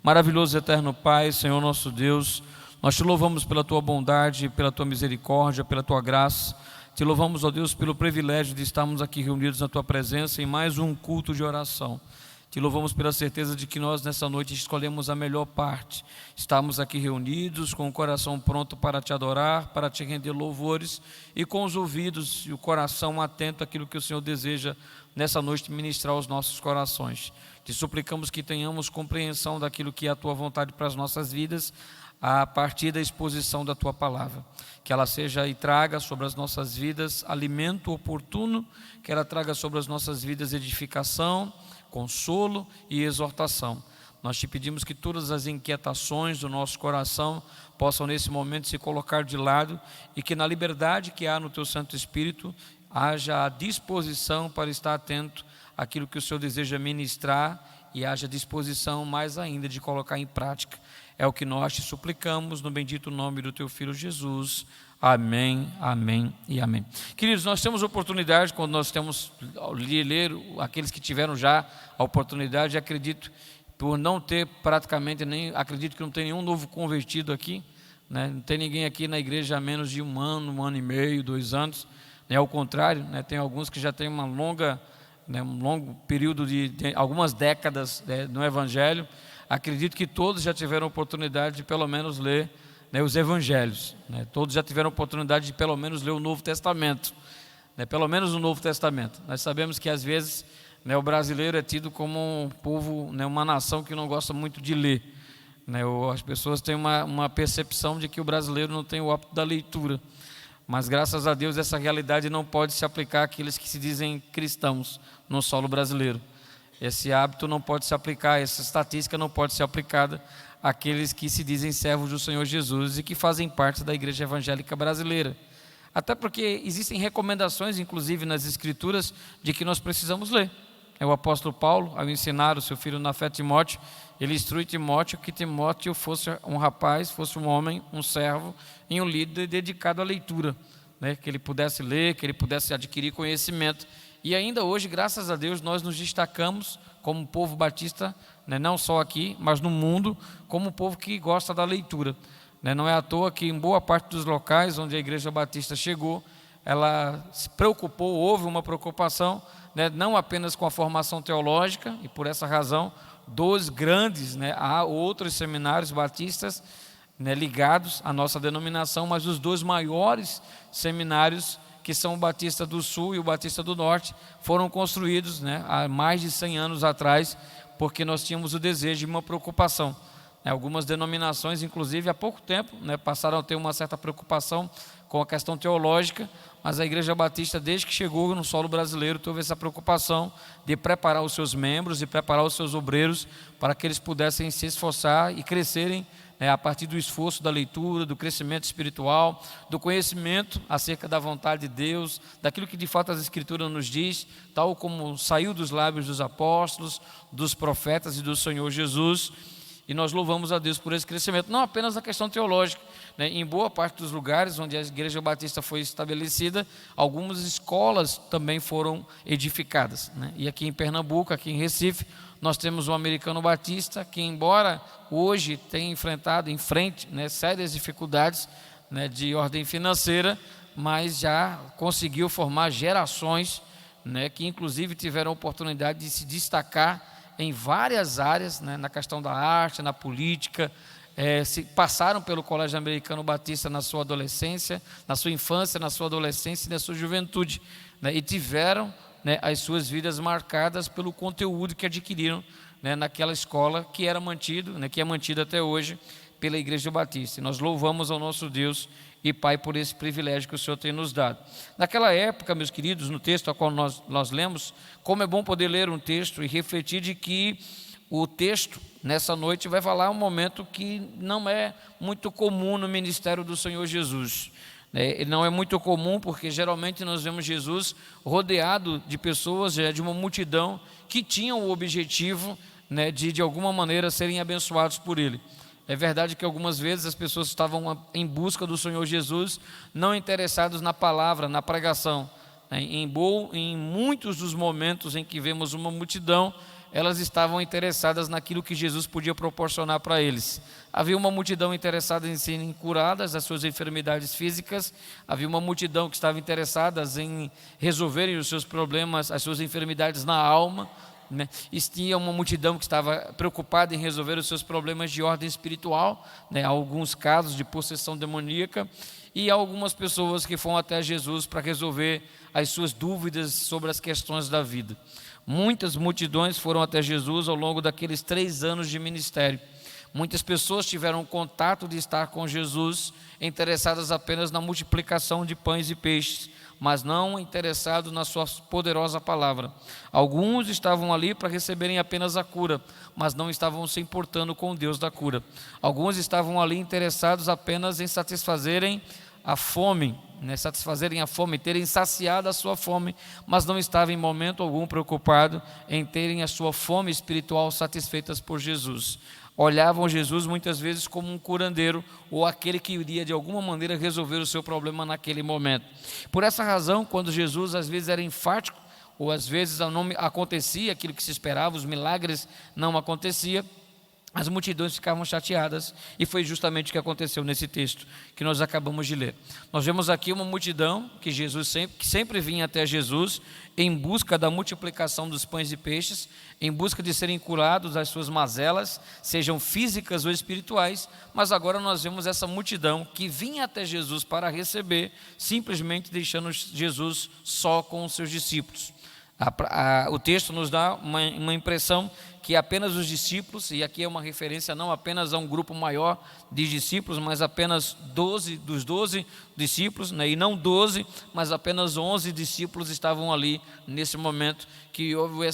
Maravilhoso eterno Pai, Senhor nosso Deus, nós te louvamos pela tua bondade, pela tua misericórdia, pela tua graça. Te louvamos, ó Deus, pelo privilégio de estarmos aqui reunidos na tua presença em mais um culto de oração. Te louvamos pela certeza de que nós nessa noite escolhemos a melhor parte. Estamos aqui reunidos com o coração pronto para te adorar, para te render louvores, e com os ouvidos e o coração atento àquilo que o Senhor deseja nessa noite ministrar aos nossos corações. Te suplicamos que tenhamos compreensão daquilo que é a tua vontade para as nossas vidas, a partir da exposição da tua palavra. Que ela seja e traga sobre as nossas vidas alimento oportuno, que ela traga sobre as nossas vidas edificação, consolo e exortação. Nós te pedimos que todas as inquietações do nosso coração possam nesse momento se colocar de lado, e que na liberdade que há no teu Santo Espírito haja a disposição para estar atento àquilo que o Senhor deseja ministrar, e haja disposição mais ainda de colocar em prática. É o que nós te suplicamos no bendito nome do teu Filho Jesus. Amém, amém e amém. Queridos, nós temos oportunidade, quando nós temos ler, aqueles que tiveram já a oportunidade, acredito, por não ter praticamente acredito que não tem nenhum novo convertido aqui, né? Não tem ninguém aqui na igreja há menos de um ano e meio, 2 anos, né? Ao contrário, né? Tem alguns que já têm um longo período de algumas décadas, né, no Evangelho. Acredito que todos já tiveram oportunidade de pelo menos ler, né, os Evangelhos, né? Todos já tiveram oportunidade de pelo menos ler o Novo Testamento, né? Pelo menos o Novo Testamento. Nós sabemos que às vezes, né, o brasileiro é tido como um povo, né, uma nação que não gosta muito de ler, né? As pessoas têm uma percepção de que o brasileiro não tem o hábito da leitura, mas graças a Deus essa realidade não pode se aplicar àqueles que se dizem cristãos no solo brasileiro. Esse hábito não pode se aplicar, essa estatística não pode ser aplicada àqueles que se dizem servos do Senhor Jesus e que fazem parte da igreja evangélica brasileira. Até porque existem recomendações, inclusive nas Escrituras, de que nós precisamos ler. O apóstolo Paulo, ao ensinar o seu filho na fé, Timóteo, ele instrui Timóteo que Timóteo fosse um rapaz, fosse um homem, um servo e um líder dedicado à leitura, né? Que ele pudesse ler, que ele pudesse adquirir conhecimento. E ainda hoje, graças a Deus, nós nos destacamos como povo batista, né? Não só aqui, mas no mundo, como um povo que gosta da leitura, né? Não é à toa que em boa parte dos locais onde a igreja batista chegou, ela se preocupou, houve uma preocupação, né, não apenas com a formação teológica, e por essa razão, 2 grandes, né, há outros seminários batistas, né, ligados à nossa denominação, mas os 2 maiores seminários, que são o Batista do Sul e o Batista do Norte, foram construídos, né, há mais de 100 anos atrás, porque nós tínhamos o desejo e uma preocupação. Algumas denominações, inclusive, há pouco tempo, né, passaram a ter uma certa preocupação com a questão teológica, mas a Igreja Batista, desde que chegou no solo brasileiro, teve essa preocupação de preparar os seus membros e preparar os seus obreiros para que eles pudessem se esforçar e crescerem, né, a partir do esforço da leitura, do crescimento espiritual, do conhecimento acerca da vontade de Deus, daquilo que de fato as Escrituras nos diz, tal como saiu dos lábios dos apóstolos, dos profetas e do Senhor Jesus. E nós louvamos a Deus por esse crescimento, não apenas na questão teológica, né? Em boa parte dos lugares onde a Igreja Batista foi estabelecida, algumas escolas também foram edificadas, né? E aqui em Pernambuco, aqui em Recife, nós temos o Americano Batista, que embora hoje tenha enfrente, né, sérias dificuldades, né, de ordem financeira, mas já conseguiu formar gerações, né, que inclusive tiveram a oportunidade de se destacar em várias áreas, né, na questão da arte, na política, se passaram pelo Colégio Americano Batista na sua adolescência, na sua infância, na sua adolescência e na sua juventude, né, e tiveram, né, as suas vidas marcadas pelo conteúdo que adquiriram, né, naquela escola que era mantido, né, que é mantido até hoje pela Igreja Batista. E nós louvamos ao nosso Deus e Pai por esse privilégio que o Senhor tem nos dado. Naquela época, meus queridos, no texto ao qual nós lemos, como é bom poder ler um texto e refletir de que o texto, nessa noite, vai falar um momento que não é muito comum no ministério do Senhor Jesus. Ele não é muito comum porque geralmente nós vemos Jesus rodeado de pessoas, de uma multidão que tinham o objetivo, né, de alguma maneira serem abençoados por Ele. É verdade que algumas vezes as pessoas estavam em busca do Senhor Jesus, não interessados na palavra, na pregação. Em muitos dos momentos em que vemos uma multidão, elas estavam interessadas naquilo que Jesus podia proporcionar para eles. Havia uma multidão interessada em serem curadas das suas enfermidades físicas, havia uma multidão que estava interessada em resolverem os seus problemas, as suas enfermidades na alma, né? Tinha uma multidão que estava preocupada em resolver os seus problemas de ordem espiritual, né? Alguns casos de possessão demoníaca, e algumas pessoas que foram até Jesus para resolver as suas dúvidas sobre as questões da vida. Muitas multidões foram até Jesus ao longo daqueles 3 anos de ministério. Muitas pessoas tiveram contato de estar com Jesus, interessadas apenas na multiplicação de pães e peixes, mas não interessados na sua poderosa palavra. Alguns estavam ali para receberem apenas a cura, mas não estavam se importando com o Deus da cura. Alguns estavam ali interessados apenas em satisfazerem a fome, né? Terem saciado a sua fome, mas não estavam em momento algum preocupados em terem a sua fome espiritual satisfeitas por Jesus. olhavam Jesus muitas vezes como um curandeiro ou aquele que iria de alguma maneira resolver o seu problema naquele momento. Por essa razão, quando Jesus às vezes era enfático, ou às vezes não acontecia aquilo que se esperava, os milagres não aconteciam, as multidões ficavam chateadas, e foi justamente o que aconteceu nesse texto que nós acabamos de ler. Nós vemos aqui uma multidão que sempre vinha até Jesus em busca da multiplicação dos pães e peixes, em busca de serem curados das suas mazelas, sejam físicas ou espirituais, mas agora nós vemos essa multidão que vinha até Jesus para receber, simplesmente deixando Jesus só com os seus discípulos. O texto nos dá uma impressão que apenas os discípulos, e aqui é uma referência não apenas a um grupo maior de discípulos, mas apenas 12 dos 12 discípulos, né, e não 12, mas apenas 11 discípulos estavam ali nesse momento que houve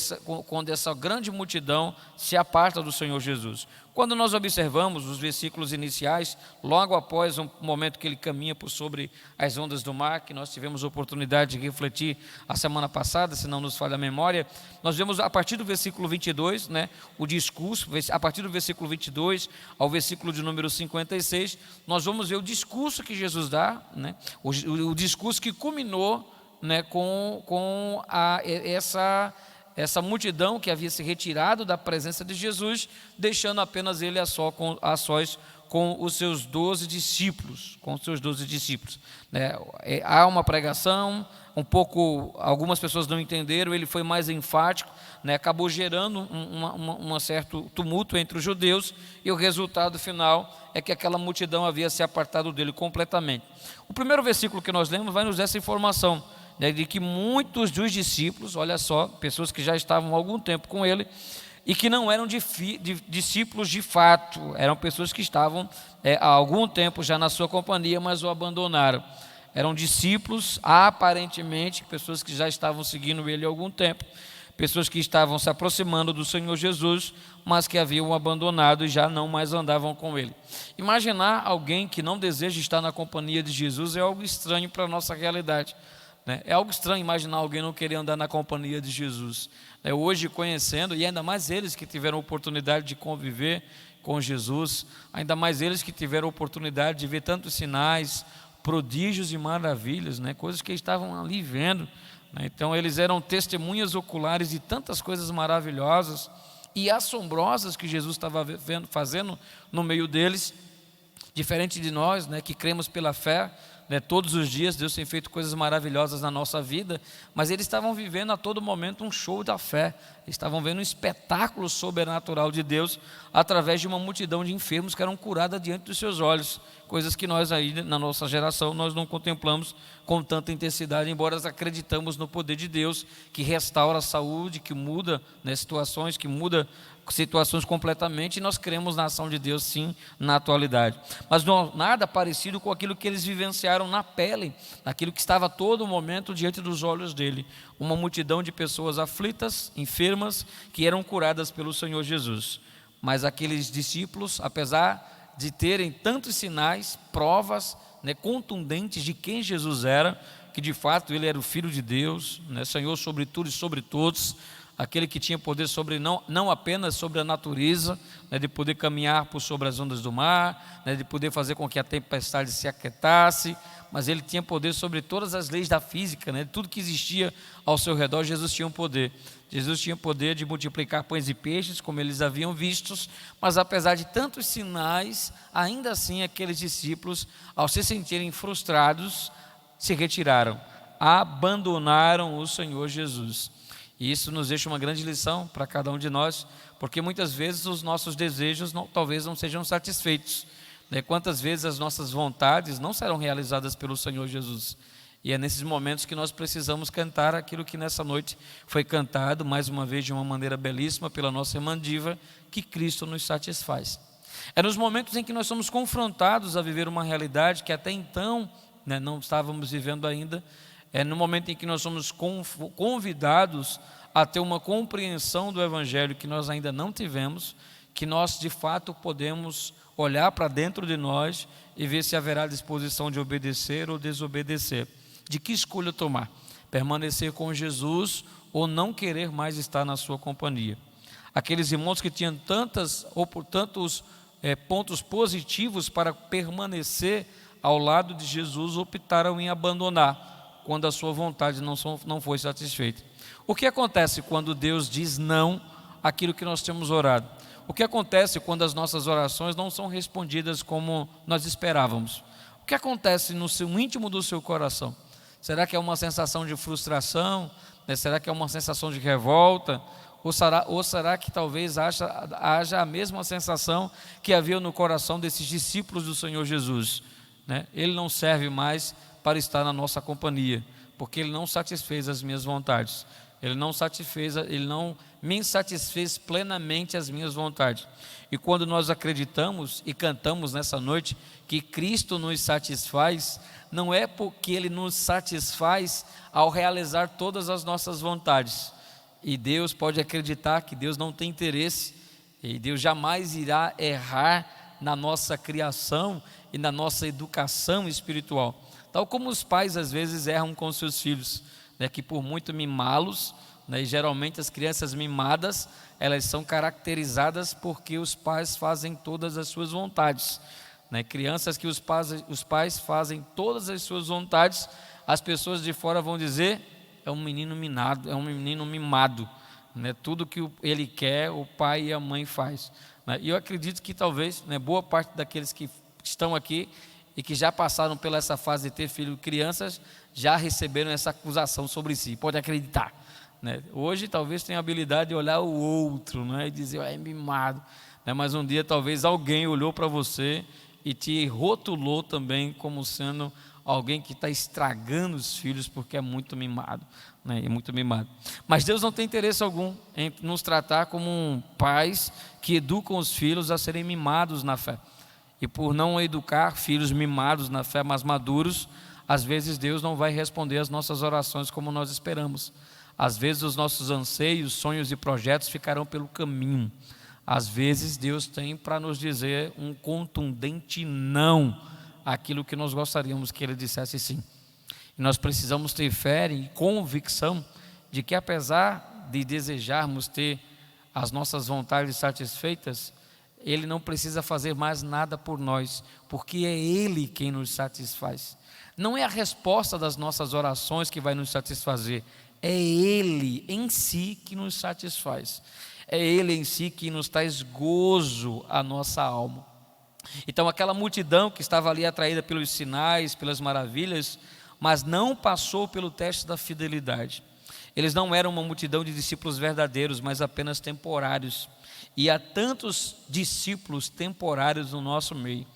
quando essa grande multidão se aparta do Senhor Jesus. Quando nós observamos os versículos iniciais, logo após um momento que ele caminha por sobre as ondas do mar, que nós tivemos a oportunidade de refletir a semana passada, se não nos falha a memória, nós vemos a partir do versículo 22, né, o discurso, a partir do versículo 22 ao versículo de número 56, nós vamos ver o discurso que Jesus dá, né, o discurso que culminou, né, com essa multidão que havia se retirado da presença de Jesus, deixando apenas ele a sós com os seus 12 discípulos, né? Há uma pregação, algumas pessoas não entenderam, ele foi mais enfático, né? Acabou gerando um certo tumulto entre os judeus, e o resultado final é que aquela multidão havia se apartado dele completamente. O primeiro versículo que nós lemos vai nos dar essa informação, né, de que muitos dos discípulos, olha só, pessoas que já estavam há algum tempo com ele, e que não eram discípulos de fato, eram pessoas que estavam há algum tempo já na sua companhia, mas o abandonaram. Eram discípulos, aparentemente, pessoas que já estavam seguindo ele há algum tempo, pessoas que estavam se aproximando do Senhor Jesus, mas que haviam abandonado e já não mais andavam com ele. Imaginar alguém que não deseja estar na companhia de Jesus é algo estranho para a nossa realidade. É algo estranho imaginar alguém não querer andar na companhia de Jesus. Hoje, conhecendo, e ainda mais eles que tiveram a oportunidade de conviver com Jesus, ainda mais eles que tiveram a oportunidade de ver tantos sinais, prodígios e maravilhas, coisas que estavam ali vendo. Então, eles eram testemunhas oculares de tantas coisas maravilhosas e assombrosas que Jesus estava fazendo no meio deles, diferente de nós, que cremos pela fé. Todos os dias Deus tem feito coisas maravilhosas na nossa vida, mas eles estavam vivendo a todo momento um show da fé, estavam vendo um espetáculo sobrenatural de Deus através de uma multidão de enfermos que eram curadas diante dos seus olhos, coisas que nós aí na nossa geração nós não contemplamos com tanta intensidade, embora acreditamos no poder de Deus que restaura a saúde, que muda situações, que muda situações completamente, e nós cremos na ação de Deus sim, na atualidade, mas não, nada parecido com aquilo que eles vivenciaram na pele, naquilo que estava a todo momento diante dos olhos dele, uma multidão de pessoas aflitas, enfermas, que eram curadas pelo Senhor Jesus. Mas aqueles discípulos, apesar de terem tantos sinais, provas, contundentes de quem Jesus era, que de fato ele era o Filho de Deus, Senhor sobre tudo e sobre todos, aquele que tinha poder sobre não apenas sobre a natureza, de poder caminhar por sobre as ondas do mar, de poder fazer com que a tempestade se aquietasse, mas ele tinha poder sobre todas as leis da física, tudo que existia ao seu redor. Jesus tinha um poder. Jesus tinha poder de multiplicar pães e peixes, como eles haviam vistos, mas apesar de tantos sinais, ainda assim aqueles discípulos, ao se sentirem frustrados, se retiraram, abandonaram o Senhor Jesus. E isso nos deixa uma grande lição para cada um de nós, porque muitas vezes os nossos desejos talvez não sejam satisfeitos. Quantas vezes as nossas vontades não serão realizadas pelo Senhor Jesus. E é nesses momentos que nós precisamos cantar aquilo que nessa noite foi cantado, mais uma vez de uma maneira belíssima pela nossa irmã Diva, que Cristo nos satisfaz. É nos momentos em que nós somos confrontados a viver uma realidade que até então não estávamos vivendo ainda. É no momento em que nós somos convidados a ter uma compreensão do Evangelho que nós ainda não tivemos, que nós de fato podemos olhar para dentro de nós e ver se haverá disposição de obedecer ou desobedecer. De que escolha tomar? Permanecer com Jesus ou não querer mais estar na sua companhia? Aqueles irmãos que tinham tantos pontos positivos para permanecer ao lado de Jesus optaram em abandonar quando a sua vontade não foi satisfeita. O que acontece quando Deus diz não àquilo que nós temos orado? O que acontece quando as nossas orações não são respondidas como nós esperávamos? O que acontece no íntimo do seu coração? Será que é uma sensação de frustração? Será que é uma sensação de revolta? Ou será que talvez haja a mesma sensação que havia no coração desses discípulos do Senhor Jesus? Ele não serve mais para estar na nossa companhia, porque Ele não satisfez as minhas vontades. Ele não me satisfez plenamente as minhas vontades. E quando nós acreditamos e cantamos nessa noite que Cristo nos satisfaz, não é porque Ele nos satisfaz ao realizar todas as nossas vontades. E Deus pode acreditar que Deus não tem interesse, e Deus jamais irá errar na nossa criação e na nossa educação espiritual. Tal como os pais às vezes erram com seus filhos, que por muito mimá-los, e geralmente as crianças mimadas, elas são caracterizadas porque os pais fazem todas as suas vontades. Crianças que os pais fazem todas as suas vontades, as pessoas de fora vão dizer: é um menino mimado, é um menino mimado, tudo que ele quer, o pai e a mãe faz. E eu acredito que talvez boa parte daqueles que estão aqui e que já passaram pela essa fase de ter filho, crianças, já receberam essa acusação sobre si, pode acreditar. Hoje talvez tenha a habilidade de olhar o outro, e dizer: é mimado, mas um dia talvez alguém olhou para você e te rotulou também como sendo alguém que está estragando os filhos porque é muito mimado, é muito mimado. Mas Deus não tem interesse algum em nos tratar como pais que educam os filhos a serem mimados na fé. E por não educar filhos mimados na fé, mas maduros, às vezes Deus não vai responder às nossas orações como nós esperamos. Às vezes os nossos anseios, sonhos e projetos ficarão pelo caminho. Às vezes Deus tem para nos dizer um contundente não àquilo que nós gostaríamos que Ele dissesse sim. E nós precisamos ter fé e convicção de que, apesar de desejarmos ter as nossas vontades satisfeitas, Ele não precisa fazer mais nada por nós, porque é Ele quem nos satisfaz. Não é a resposta das nossas orações que vai nos satisfazer, é Ele em si que nos satisfaz. É Ele em si que nos traz gozo à nossa alma. Então aquela multidão que estava ali atraída pelos sinais, pelas maravilhas, mas não passou pelo teste da fidelidade. Eles não eram uma multidão de discípulos verdadeiros, mas apenas temporários. E há tantos discípulos temporários no nosso meio.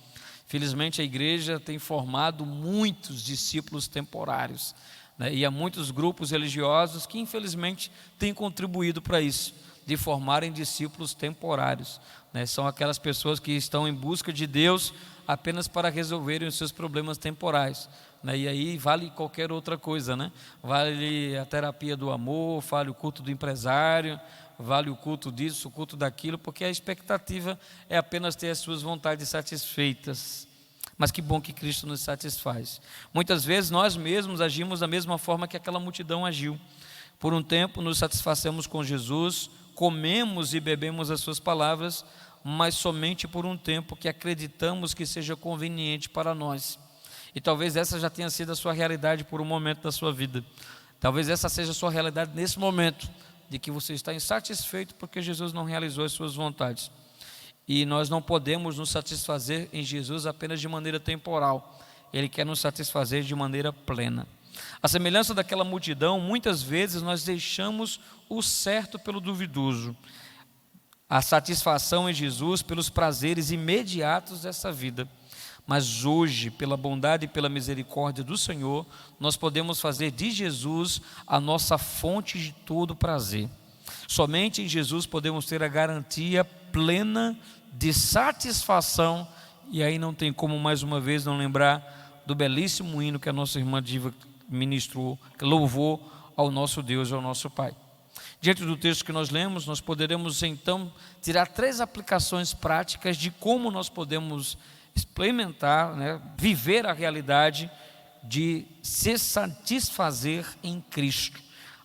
Felizmente a igreja tem formado muitos discípulos temporários, e há muitos grupos religiosos que infelizmente têm contribuído para isso, de formarem discípulos temporários. São aquelas pessoas que estão em busca de Deus apenas para resolverem os seus problemas temporais. E aí vale qualquer outra coisa, vale a terapia do amor, vale o culto do empresário, vale o culto disso, o culto daquilo, porque a expectativa é apenas ter as suas vontades satisfeitas. Mas que bom que Cristo nos satisfaz. Muitas vezes nós mesmos agimos da mesma forma que aquela multidão agiu. Por um tempo nos satisfazemos com Jesus, comemos e bebemos as suas palavras, mas somente por um tempo que acreditamos que seja conveniente para nós. E talvez essa já tenha sido a sua realidade por um momento da sua vida. Talvez essa seja a sua realidade nesse momento, de que você está insatisfeito porque Jesus não realizou as suas vontades. E nós não podemos nos satisfazer em Jesus apenas de maneira temporal. Ele quer nos satisfazer de maneira plena. A semelhança daquela multidão, muitas vezes nós deixamos o certo pelo duvidoso, a satisfação em Jesus pelos prazeres imediatos dessa vida. Mas hoje, pela bondade e pela misericórdia do Senhor, nós podemos fazer de Jesus a nossa fonte de todo prazer. Somente em Jesus podemos ter a garantia plena de satisfação. E aí não tem como mais uma vez não lembrar do belíssimo hino que a nossa irmã Diva ministrou, que louvou ao nosso Deus e ao nosso Pai. Diante do texto que nós lemos, nós poderemos então tirar 3 aplicações práticas de como nós podemos experimentar, viver a realidade de se satisfazer em Cristo.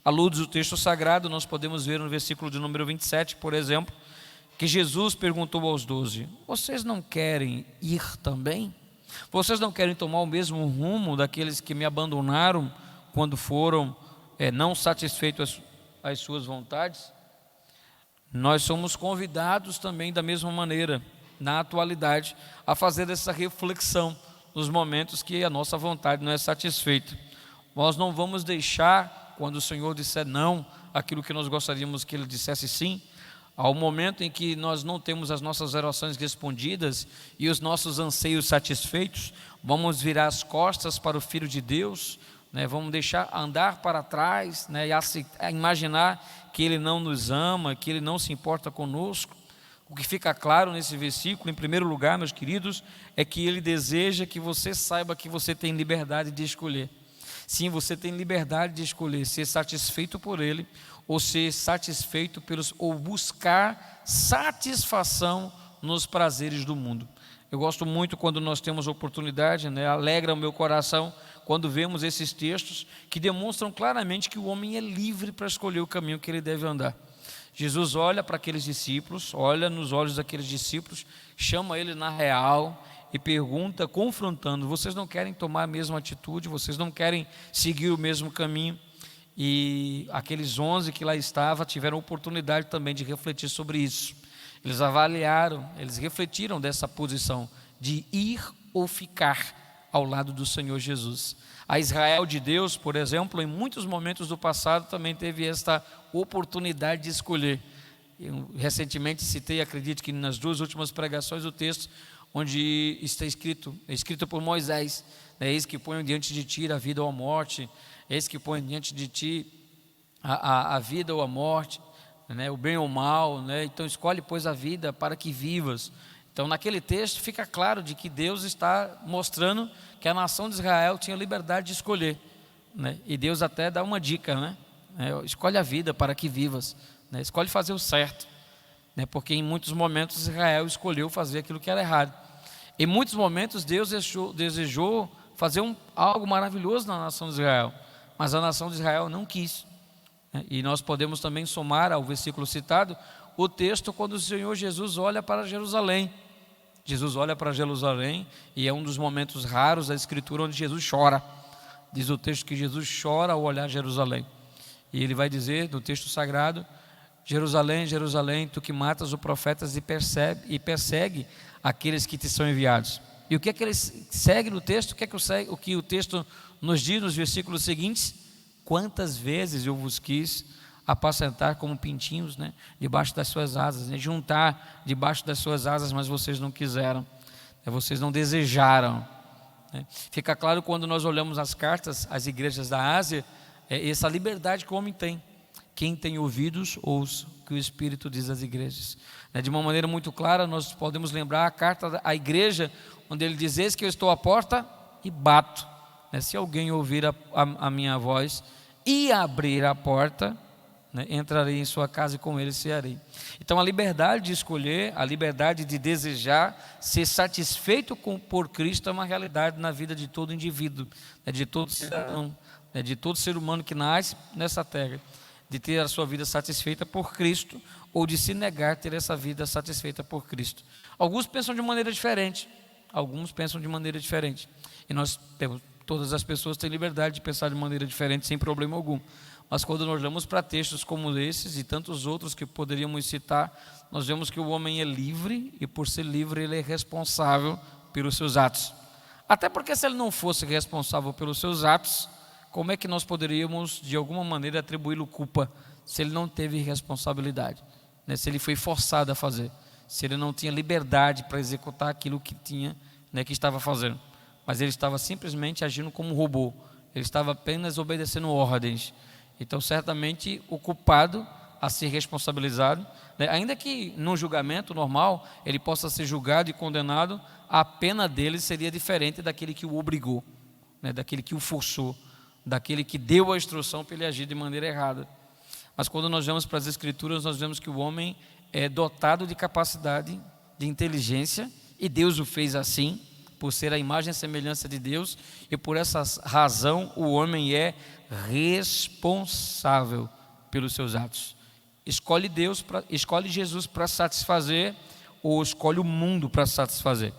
À luz do texto sagrado, nós podemos ver no versículo de número 27, por exemplo, que Jesus perguntou aos 12: vocês não querem ir também? Vocês não querem tomar o mesmo rumo daqueles que me abandonaram quando foram não satisfeitos às suas vontades? Nós somos convidados também da mesma maneira, na atualidade, a fazer essa reflexão nos momentos que a nossa vontade não é satisfeita. Nós não vamos deixar, quando o Senhor disser não, aquilo que nós gostaríamos que Ele dissesse sim. Ao momento em que nós não temos as nossas orações respondidas e os nossos anseios satisfeitos, vamos virar as costas para o Filho de Deus, né? Vamos deixar andar para trás, né? E imaginar que Ele não nos ama, que Ele não se importa conosco. O que fica claro nesse versículo, em primeiro lugar, meus queridos, é que Ele deseja que você saiba que você tem liberdade de escolher. Sim, você tem liberdade de escolher ser satisfeito por Ele ou ser satisfeito ou buscar satisfação nos prazeres do mundo. Eu gosto muito quando nós temos oportunidade, né? Alegra o meu coração quando vemos esses textos que demonstram claramente que o homem é livre para escolher o caminho que ele deve andar. Jesus olha para aqueles discípulos, olha nos olhos daqueles discípulos, chama ele na real e pergunta, confrontando: vocês não querem tomar a mesma atitude? Vocês não querem seguir o mesmo caminho? E aqueles 11 que lá estavam tiveram oportunidade também de refletir sobre isso. Eles avaliaram, eles refletiram dessa posição de ir ou ficar ao lado do Senhor Jesus. A Israel de Deus, por exemplo, em muitos momentos do passado também teve esta oportunidade de escolher. Eu recentemente citei, acredito que nas 2 últimas pregações, o texto onde está escrito por Moisés, né? Eis que ponho diante de ti a vida ou a morte, eis que ponho diante de ti a vida ou a morte, né? O bem ou o mal, né? Então escolhe, pois, a vida para que vivas. Então naquele texto fica claro de que Deus está mostrando que a nação de Israel tinha liberdade de escolher, né? E Deus até dá uma dica, né? Escolhe a vida para que vivas, né? Escolhe fazer o certo, né? Porque em muitos momentos Israel escolheu fazer aquilo que era errado. Em muitos momentos Deus desejou fazer algo maravilhoso na nação de Israel, mas a nação de Israel não quis, né? E nós podemos também somar ao versículo citado o texto quando o Senhor Jesus olha para Jerusalém. Jesus olha para Jerusalém e é um dos momentos raros da Escritura onde Jesus chora. Diz o texto que Jesus chora ao olhar Jerusalém. E ele vai dizer no texto sagrado: Jerusalém, Jerusalém, tu que matas os profetas e persegue aqueles que te são enviados. E o que é que ele segue no texto? O que o texto nos diz nos versículos seguintes? Quantas vezes eu vos quis apacentar como pintinhos, né, debaixo das suas asas, né, juntar debaixo das suas asas, mas vocês não quiseram, né, vocês não desejaram, né. Fica claro quando nós olhamos as cartas às igrejas da Ásia, essa liberdade que o homem tem. Quem tem ouvidos, ouça o que o Espírito diz às igrejas. De uma maneira muito clara, nós podemos lembrar a carta à igreja, onde ele diz: eis que eu estou à porta e bato. Se alguém ouvir a minha voz e abrir a porta, entrarei em sua casa e com ele cearei. Então a liberdade de escolher, a liberdade de desejar, ser satisfeito por Cristo é uma realidade na vida de todo indivíduo, de todo cidadão, de todo ser humano que nasce nessa terra, de ter a sua vida satisfeita por Cristo ou de se negar a ter essa vida satisfeita por Cristo. Alguns pensam de maneira diferente, e nós temos, todas as pessoas têm liberdade de pensar de maneira diferente sem problema algum. Mas quando nós olhamos para textos como esses e tantos outros que poderíamos citar, nós vemos que o homem é livre e, por ser livre, ele é responsável pelos seus atos. Até porque, se ele não fosse responsável pelos seus atos, como é que nós poderíamos, de alguma maneira, atribuí-lo culpa se ele não teve responsabilidade, se ele foi forçado a fazer, se ele não tinha liberdade para executar aquilo que que estava fazendo, mas ele estava simplesmente agindo como um robô, ele estava apenas obedecendo ordens. Então, certamente, o culpado a ser responsabilizado, ainda que num julgamento normal ele possa ser julgado e condenado, a pena dele seria diferente daquele que o obrigou, daquele que o forçou, daquele que deu a instrução para ele agir de maneira errada. Mas quando nós vamos para as Escrituras, nós vemos que o homem é dotado de capacidade, de inteligência, e Deus o fez assim, por ser a imagem e semelhança de Deus, e por essa razão o homem é responsável pelos seus atos. Escolhe Jesus para satisfazer, ou escolhe o mundo para satisfazer.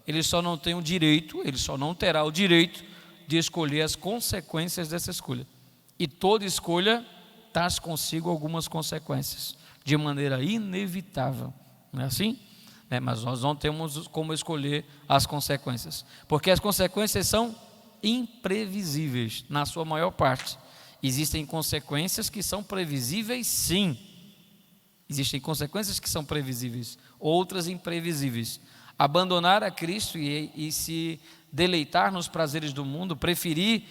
Ele só não tem o direito, ele só não terá o direito de escolher as consequências dessa escolha. E toda escolha traz consigo algumas consequências, de maneira inevitável. Não é assim? Mas nós não temos como escolher as consequências, porque as consequências são imprevisíveis, na sua maior parte. Existem consequências que são previsíveis, sim. Existem consequências que são previsíveis, outras imprevisíveis. Abandonar a Cristo e se deleitar nos prazeres do mundo, preferir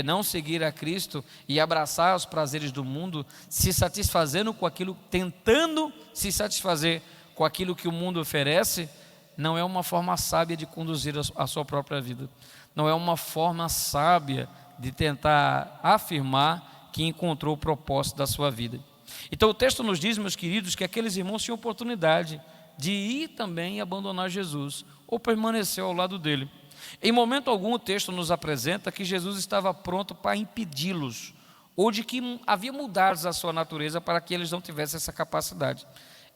não seguir a Cristo e abraçar os prazeres do mundo, se satisfazendo com aquilo, tentando se satisfazer com aquilo que o mundo oferece, não é uma forma sábia de conduzir a sua própria vida. Não é uma forma sábia de tentar afirmar que encontrou o propósito da sua vida. Então o texto nos diz, meus queridos, que aqueles irmãos tinham oportunidade de ir também e abandonar Jesus, ou permanecer ao lado dele. Em momento algum o texto nos apresenta que Jesus estava pronto para impedi-los, ou de que havia mudado a sua natureza para que eles não tivessem essa capacidade.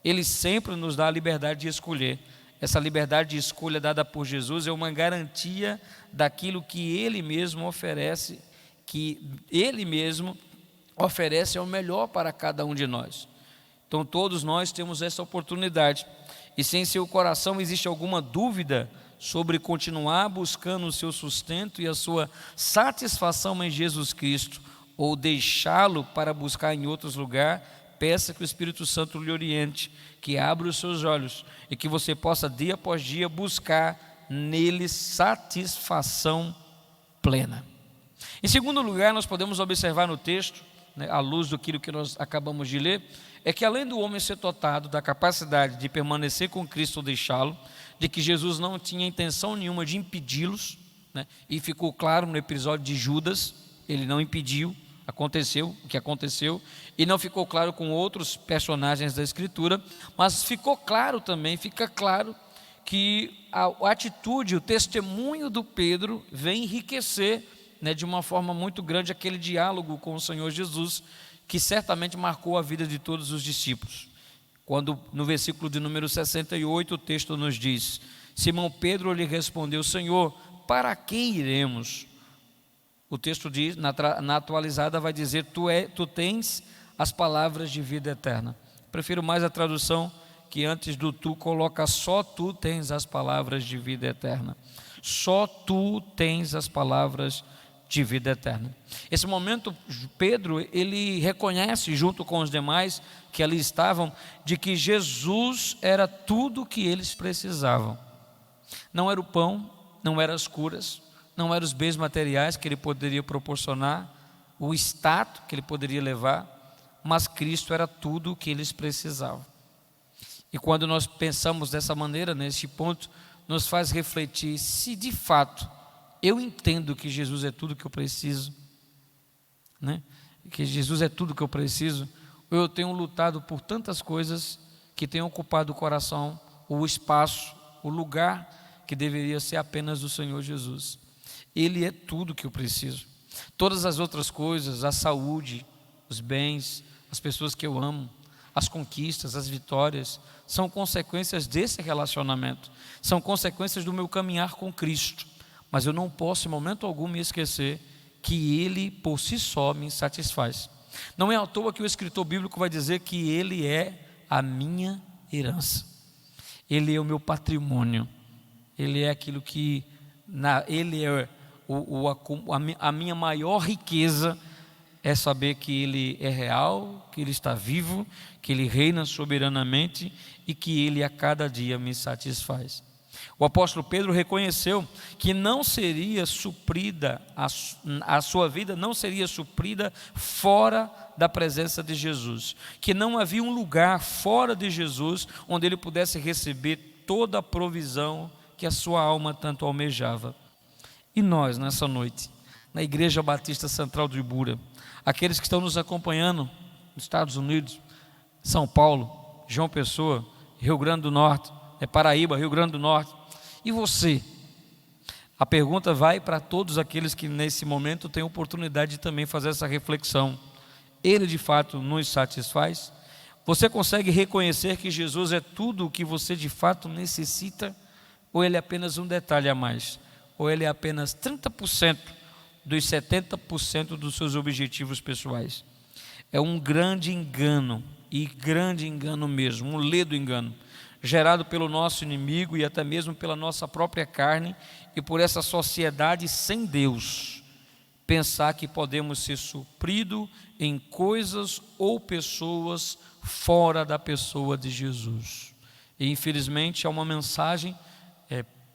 Ele sempre nos dá a liberdade de escolher. Essa liberdade de escolha dada por Jesus é uma garantia daquilo que Ele mesmo oferece, que Ele mesmo oferece o melhor para cada um de nós. Então todos nós temos essa oportunidade. E se em seu coração existe alguma dúvida sobre continuar buscando o seu sustento e a sua satisfação em Jesus Cristo, ou deixá-lo para buscar em outros lugares, peça que o Espírito Santo lhe oriente, que abra os seus olhos e que você possa dia após dia buscar nele satisfação plena. Em segundo lugar, nós podemos observar no texto, à luz daquilo que nós acabamos de ler, é que além do homem ser dotado da capacidade de permanecer com Cristo ou deixá-lo, de que Jesus não tinha intenção nenhuma de impedi-los, e ficou claro no episódio de Judas, ele não impediu, aconteceu o que aconteceu, e não ficou claro com outros personagens da Escritura, mas fica claro que a atitude, o testemunho do Pedro vem enriquecer de uma forma muito grande aquele diálogo com o Senhor Jesus, que certamente marcou a vida de todos os discípulos. Quando no versículo de número 68 o texto nos diz: Simão Pedro lhe respondeu: Senhor, para quem iremos? O texto diz, na atualizada vai dizer: tu tens as palavras de vida eterna. Prefiro mais a tradução que antes do tu coloca: só tu tens as palavras de vida eterna. Só tu tens as palavras de vida eterna. Esse momento, Pedro, ele reconhece junto com os demais que ali estavam, de que Jesus era tudo o que eles precisavam. Não era o pão, não eram as curas, não eram os bens materiais que ele poderia proporcionar, o status que ele poderia levar, mas Cristo era tudo o que eles precisavam. E quando nós pensamos dessa maneira, nesse ponto, nos faz refletir se de fato eu entendo que Jesus é tudo o que eu preciso, que Jesus é tudo o que eu preciso, ou eu tenho lutado por tantas coisas que tenham ocupado o coração, o espaço, o lugar que deveria ser apenas do Senhor Jesus. Ele é tudo o que eu preciso. Todas as outras coisas, a saúde, os bens, as pessoas que eu amo, as conquistas, as vitórias, são consequências desse relacionamento, são consequências do meu caminhar com Cristo. Mas eu não posso em momento algum me esquecer que Ele por si só me satisfaz. Não é à toa que o escritor bíblico vai dizer que Ele é a minha herança, Ele é o meu patrimônio, Ele é aquilo que, Ele é a minha maior riqueza, é saber que Ele é real, que Ele está vivo, que Ele reina soberanamente e que Ele a cada dia me satisfaz. O apóstolo Pedro reconheceu que não seria suprida, a sua vida não seria suprida fora da presença de Jesus, que não havia um lugar fora de Jesus onde ele pudesse receber toda a provisão que a sua alma tanto almejava. E nós, nessa noite, na Igreja Batista Central do Ibura, aqueles que estão nos acompanhando nos Estados Unidos, São Paulo, João Pessoa, Rio Grande do Norte, Paraíba, Rio Grande do Norte, e você, A pergunta vai para todos aqueles que nesse momento têm oportunidade de também fazer essa reflexão. Ele de fato nos satisfaz? Você consegue reconhecer que Jesus é tudo o que você de fato necessita? Ou ele é apenas um detalhe a mais? Ou ele é apenas 30% dos 70% dos seus objetivos pessoais? É um grande engano, e grande engano mesmo, um ledo engano, gerado pelo nosso inimigo e até mesmo pela nossa própria carne e por essa sociedade sem Deus. Pensar que podemos ser supridos em coisas ou pessoas fora da pessoa de Jesus. E infelizmente é uma mensagem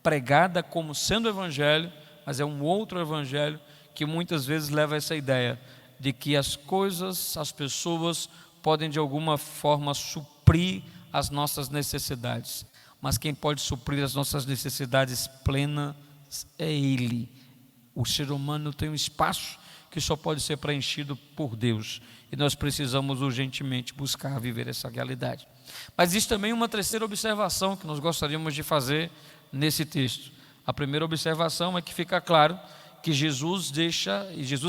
pregada como sendo evangelho, mas é um outro evangelho que muitas vezes leva a essa ideia de que as coisas, as pessoas podem de alguma forma suprir as nossas necessidades, mas quem pode suprir as nossas necessidades plenas é Ele. O ser humano tem um espaço que só pode ser preenchido por Deus, e nós precisamos urgentemente buscar viver essa realidade. Mas existe também uma terceira observação que nós gostaríamos de fazer nesse texto. A primeira observação é que fica claro que Jesus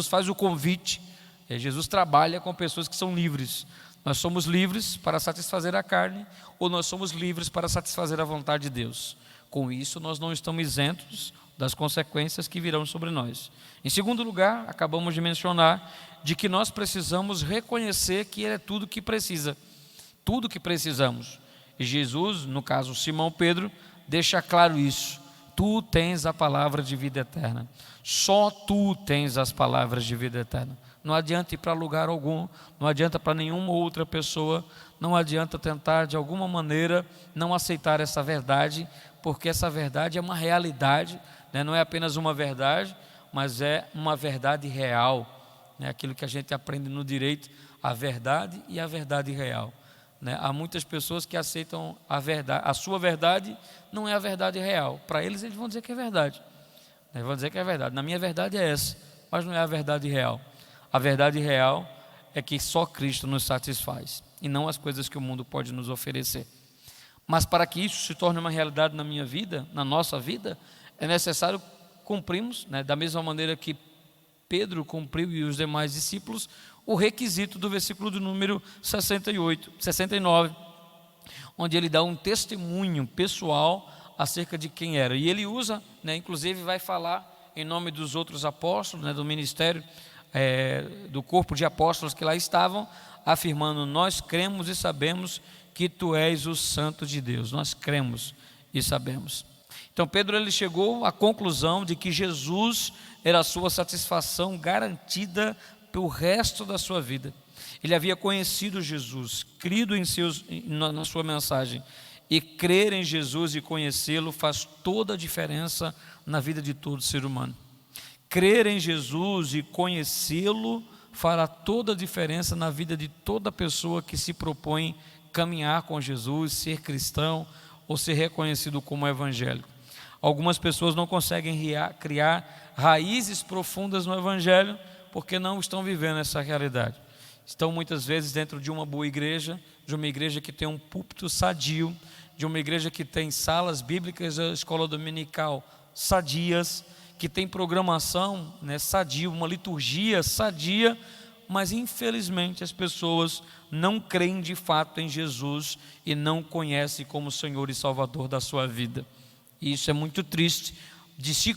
faz o convite, Jesus trabalha com pessoas que são livres. Nós somos livres para satisfazer a carne, ou nós somos livres para satisfazer a vontade de Deus. Com isso, nós não estamos isentos das consequências que virão sobre nós. Em segundo lugar, acabamos de mencionar de que nós precisamos reconhecer que Ele é tudo que precisa, tudo que precisamos. E Jesus, no caso Simão Pedro, deixa claro isso. Tu tens a palavra de vida eterna. Só tu tens as palavras de vida eterna. Não adianta ir para lugar algum, não adianta para nenhuma outra pessoa, não adianta tentar de alguma maneira não aceitar essa verdade, porque essa verdade é uma realidade, né? Não é apenas uma verdade, mas é uma verdade real, né? Aquilo que a gente aprende no direito, a verdade e a verdade real, né? Há muitas pessoas que aceitam a verdade, a sua verdade não é a verdade real. Para eles vão dizer que é verdade, né? Vão dizer que é verdade. Na minha verdade é essa, mas não é a verdade real. A verdade real é que só Cristo nos satisfaz e não as coisas que o mundo pode nos oferecer. Mas para que isso se torne uma realidade na minha vida, na nossa vida, é necessário cumprirmos, né, da mesma maneira que Pedro cumpriu e os demais discípulos, o requisito do versículo do número 69, onde ele dá um testemunho pessoal acerca de quem era. E ele usa, né, inclusive vai falar em nome dos outros apóstolos, né, do ministério, do corpo de apóstolos que lá estavam, afirmando: nós cremos e sabemos que tu és o Santo de Deus. Nós cremos e sabemos. Então Pedro ele chegou à conclusão de que Jesus era a sua satisfação garantida pelo resto da sua vida. Ele havia conhecido Jesus, crido na sua mensagem, e crer em Jesus e conhecê-lo faz toda a diferença na vida de todo ser humano. Crer em Jesus e conhecê-lo fará toda a diferença na vida de toda pessoa que se propõe caminhar com Jesus, ser cristão ou ser reconhecido como evangélico. Algumas pessoas não conseguem criar raízes profundas no evangelho porque não estão vivendo essa realidade. Estão muitas vezes dentro de uma boa igreja, de uma igreja que tem um púlpito sadio, de uma igreja que tem salas bíblicas, a escola dominical sadias, que tem programação, né, sadia, uma liturgia sadia, mas infelizmente as pessoas não creem de fato em Jesus e não conhecem como Senhor e Salvador da sua vida. E isso é muito triste de se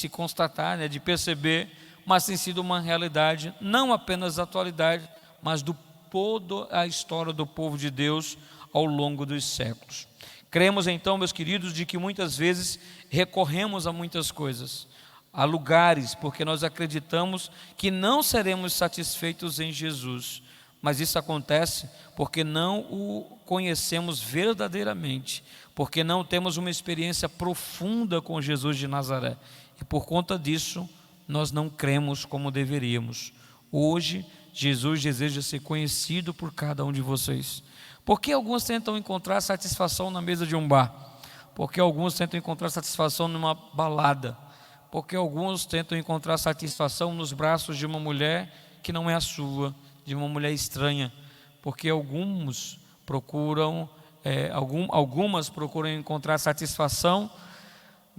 constatar, né, de perceber, mas tem sido uma realidade não apenas da atualidade, mas de toda a história do povo de Deus ao longo dos séculos. Cremos então, meus queridos, de que muitas vezes recorremos a muitas coisas, a lugares, porque nós acreditamos que não seremos satisfeitos em Jesus, mas isso acontece porque não o conhecemos verdadeiramente, porque não temos uma experiência profunda com Jesus de Nazaré, e por conta disso nós não cremos como deveríamos. Hoje Jesus deseja ser conhecido por cada um de vocês. Por que alguns tentam encontrar satisfação na mesa de um bar? Por que alguns tentam encontrar satisfação numa balada? Por que alguns tentam encontrar satisfação nos braços de uma mulher que não é a sua, de uma mulher estranha? Porque algumas procuram encontrar satisfação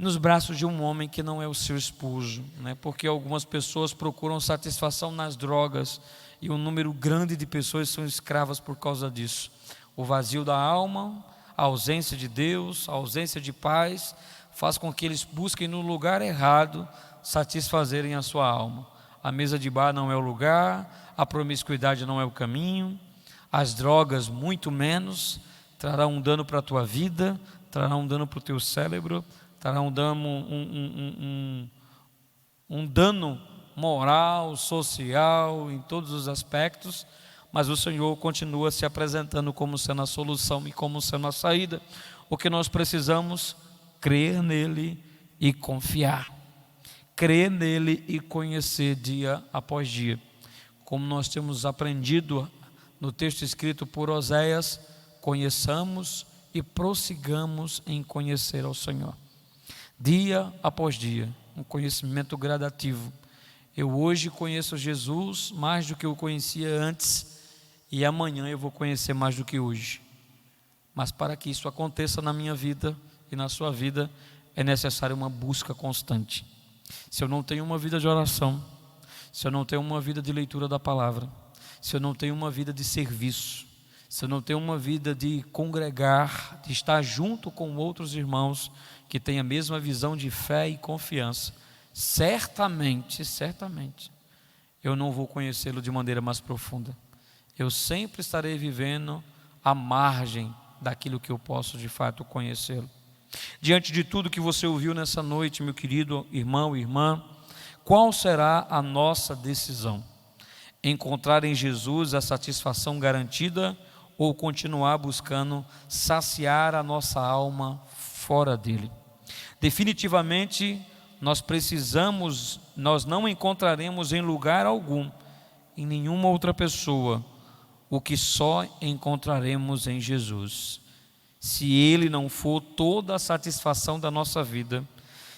nos braços de um homem que não é o seu esposo, né? Porque algumas pessoas procuram satisfação nas drogas e um número grande de pessoas são escravas por causa disso. O vazio da alma, a ausência de Deus, a ausência de paz, faz com que eles busquem no lugar errado satisfazerem a sua alma. A mesa de bar não é o lugar, a promiscuidade não é o caminho, as drogas muito menos, trarão um dano para a tua vida, trarão um dano para o teu cérebro, trarão um dano moral, social, em todos os aspectos, mas o Senhor continua se apresentando como sendo a solução e como sendo a saída. O que nós precisamos? Crer nele e confiar. Crer nele e conhecer dia após dia. Como nós temos aprendido no texto escrito por Oséias, conheçamos e prossigamos em conhecer ao Senhor. Dia após dia, um conhecimento gradativo. Eu hoje conheço Jesus mais do que eu conhecia antes e amanhã eu vou conhecer mais do que hoje. Mas para que isso aconteça na minha vida e na sua vida, é necessária uma busca constante. Se eu não tenho uma vida de oração, se eu não tenho uma vida de leitura da palavra, se eu não tenho uma vida de serviço, se eu não tenho uma vida de congregar, de estar junto com outros irmãos que têm a mesma visão de fé e confiança, certamente, eu não vou conhecê-lo de maneira mais profunda. Eu sempre estarei vivendo à margem daquilo que eu posso de fato conhecê-lo. Diante de tudo que você ouviu nessa noite, meu querido irmão e irmã, qual será a nossa decisão? Encontrar em Jesus a satisfação garantida ou continuar buscando saciar a nossa alma fora dele? Definitivamente, nós não encontraremos em lugar algum, em nenhuma outra pessoa, o que só encontraremos em Jesus. Se ele não for toda a satisfação da nossa vida,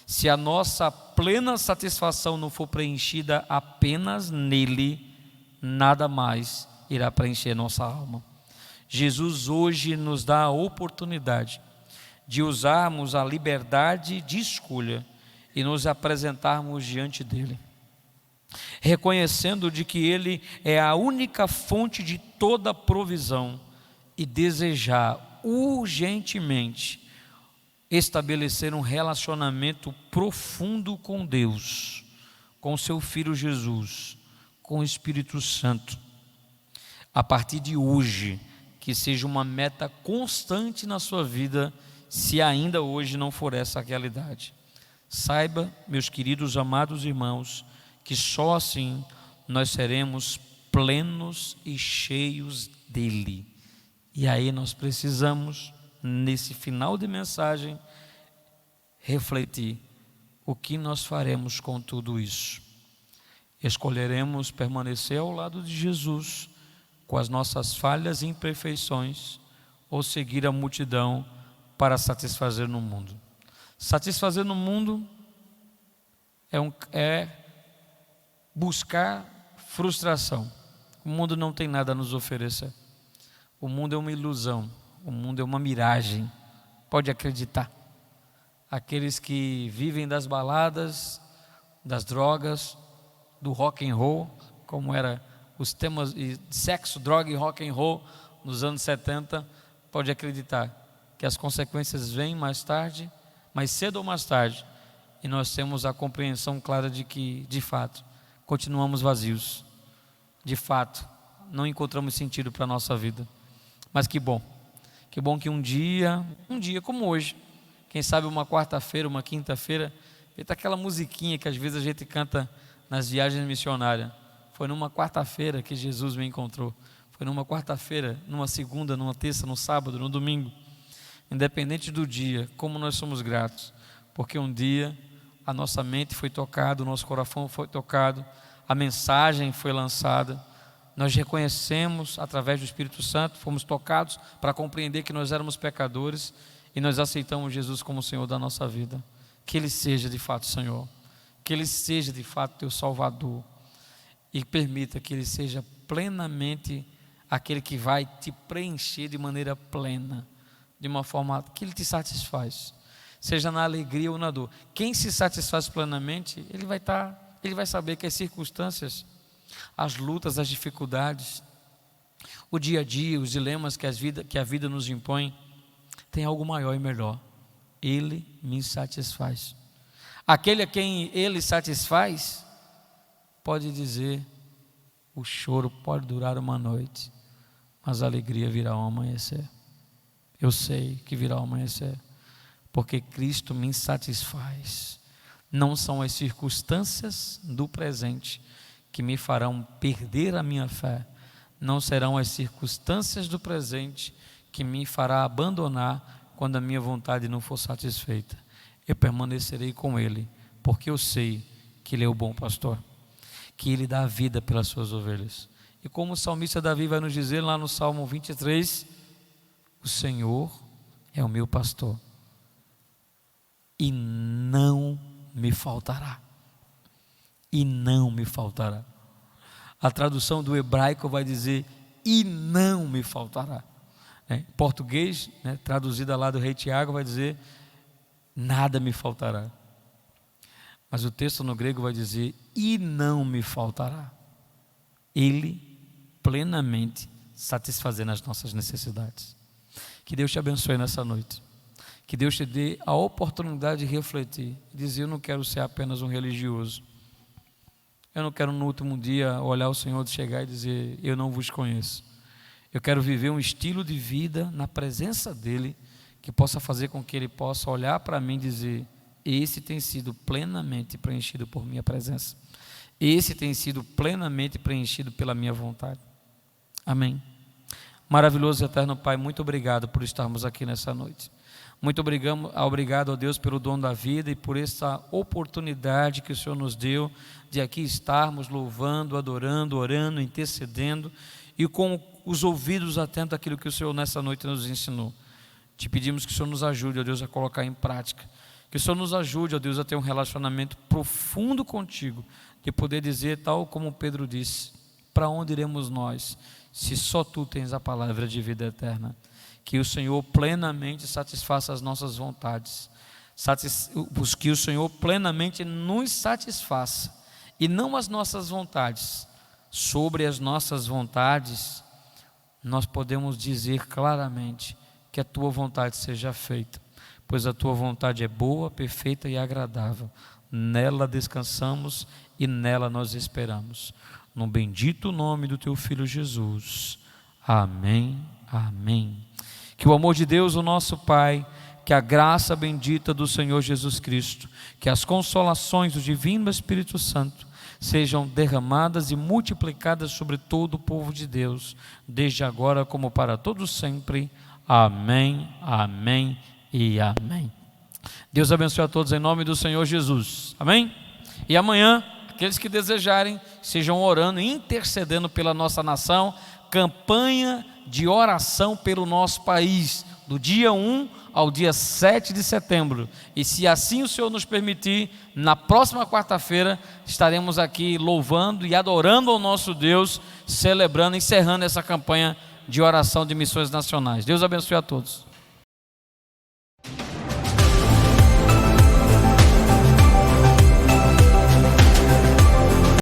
se a nossa plena satisfação não for preenchida apenas nele, nada mais irá preencher nossa alma. Jesus hoje nos dá a oportunidade de usarmos a liberdade de escolha e nos apresentarmos diante dele, reconhecendo de que ele é a única fonte de toda provisão e desejar urgentemente estabelecer um relacionamento profundo com Deus, com seu Filho Jesus, com o Espírito Santo. A partir de hoje, que seja uma meta constante na sua vida, se ainda hoje não for essa a realidade. Saiba, meus queridos amados irmãos, que só assim nós seremos plenos e cheios dele. E aí nós precisamos, nesse final de mensagem, refletir o que nós faremos com tudo isso. Escolheremos permanecer ao lado de Jesus, com as nossas falhas e imperfeições, ou seguir a multidão para satisfazer no mundo. Satisfazer no mundo é buscar frustração. O mundo não tem nada a nos oferecer. O mundo é uma ilusão, o mundo é uma miragem. Pode acreditar. Aqueles que vivem das baladas, das drogas, do rock and roll, como era os temas de sexo, droga e rock and roll nos anos 70, pode acreditar que as consequências vêm mais tarde, mais cedo ou mais tarde, e nós temos a compreensão clara de que, de fato, continuamos vazios. De fato, não encontramos sentido para a nossa vida. Mas que bom que um dia como hoje, quem sabe uma quarta-feira, uma quinta-feira, está aquela musiquinha que às vezes a gente canta nas viagens missionárias. Foi numa quarta-feira que Jesus me encontrou. Foi numa quarta-feira, numa segunda, numa terça, no sábado, no domingo. Independente do dia, como nós somos gratos, porque um dia a nossa mente foi tocada, o nosso coração foi tocado, a mensagem foi lançada, nós reconhecemos através do Espírito Santo, fomos tocados para compreender que nós éramos pecadores e nós aceitamos Jesus como Senhor da nossa vida. Que Ele seja de fato Senhor, que Ele seja de fato teu Salvador e permita que Ele seja plenamente aquele que vai te preencher de maneira plena, de uma forma que Ele te satisfaz. seja na alegria ou na dor. Quem se satisfaz plenamente, ele vai saber que as circunstâncias, as lutas, as dificuldades, o dia a dia, os dilemas que a vida nos impõe, tem algo maior e melhor. Ele me satisfaz. Aquele a quem ele satisfaz, pode dizer, o choro pode durar uma noite, mas a alegria virá ao amanhecer. Eu sei que virá ao amanhecer, porque Cristo me satisfaz. Não são as circunstâncias do presente que me farão perder a minha fé. Não serão as circunstâncias do presente que me fará abandonar quando a minha vontade não for satisfeita. Eu permanecerei com Ele, porque eu sei que Ele é o bom pastor, que Ele dá a vida pelas suas ovelhas. E como o salmista Davi vai nos dizer lá no Salmo 23, o Senhor é o meu pastor e não me faltará. E não me faltará. A tradução do hebraico vai dizer, e não me faltará. Em português, traduzida lá do rei Tiago, vai dizer, nada me faltará. Mas o texto no grego vai dizer, e não me faltará. Ele plenamente satisfazendo as nossas necessidades. Que Deus te abençoe nessa noite. Que Deus te dê a oportunidade de refletir, dizer, eu não quero ser apenas um religioso. Eu não quero no último dia olhar o Senhor, chegar e dizer, eu não vos conheço. Eu quero viver um estilo de vida na presença dEle, que possa fazer com que Ele possa olhar para mim e dizer, esse tem sido plenamente preenchido por minha presença. Esse tem sido plenamente preenchido pela minha vontade. Amém. Maravilhoso e eterno Pai, muito obrigado por estarmos aqui nessa noite. Muito obrigado a Deus pelo dom da vida e por essa oportunidade que o Senhor nos deu de aqui estarmos louvando, adorando, orando, intercedendo e com os ouvidos atentos àquilo que o Senhor nessa noite nos ensinou. Te pedimos que o Senhor nos ajude, ó Deus, a colocar em prática. Que o Senhor nos ajude, ó Deus, a ter um relacionamento profundo contigo, de poder dizer, tal como Pedro disse, para onde iremos nós, se só Tu tens a palavra de vida eterna? Que o Senhor plenamente satisfaça as nossas vontades, que o Senhor plenamente nos satisfaça, e não as nossas vontades. Sobre as nossas vontades, nós podemos dizer claramente que a Tua vontade seja feita, pois a Tua vontade é boa, perfeita e agradável. Nela descansamos e nela nós esperamos. No bendito nome do Teu Filho Jesus. Amém, amém. Que o amor de Deus, o nosso Pai, que a graça bendita do Senhor Jesus Cristo, que as consolações do Divino Espírito Santo sejam derramadas e multiplicadas sobre todo o povo de Deus, desde agora como para todos sempre. Amém, amém e amém. Deus abençoe a todos em nome do Senhor Jesus. Amém? E amanhã, aqueles que desejarem, sejam orando e intercedendo pela nossa nação, campanha de oração pelo nosso país, do dia 1 ao dia 7 de setembro. E se assim o Senhor nos permitir, na próxima quarta-feira, estaremos aqui louvando e adorando ao nosso Deus, celebrando, encerrando essa campanha de oração de missões nacionais. Deus abençoe a todos.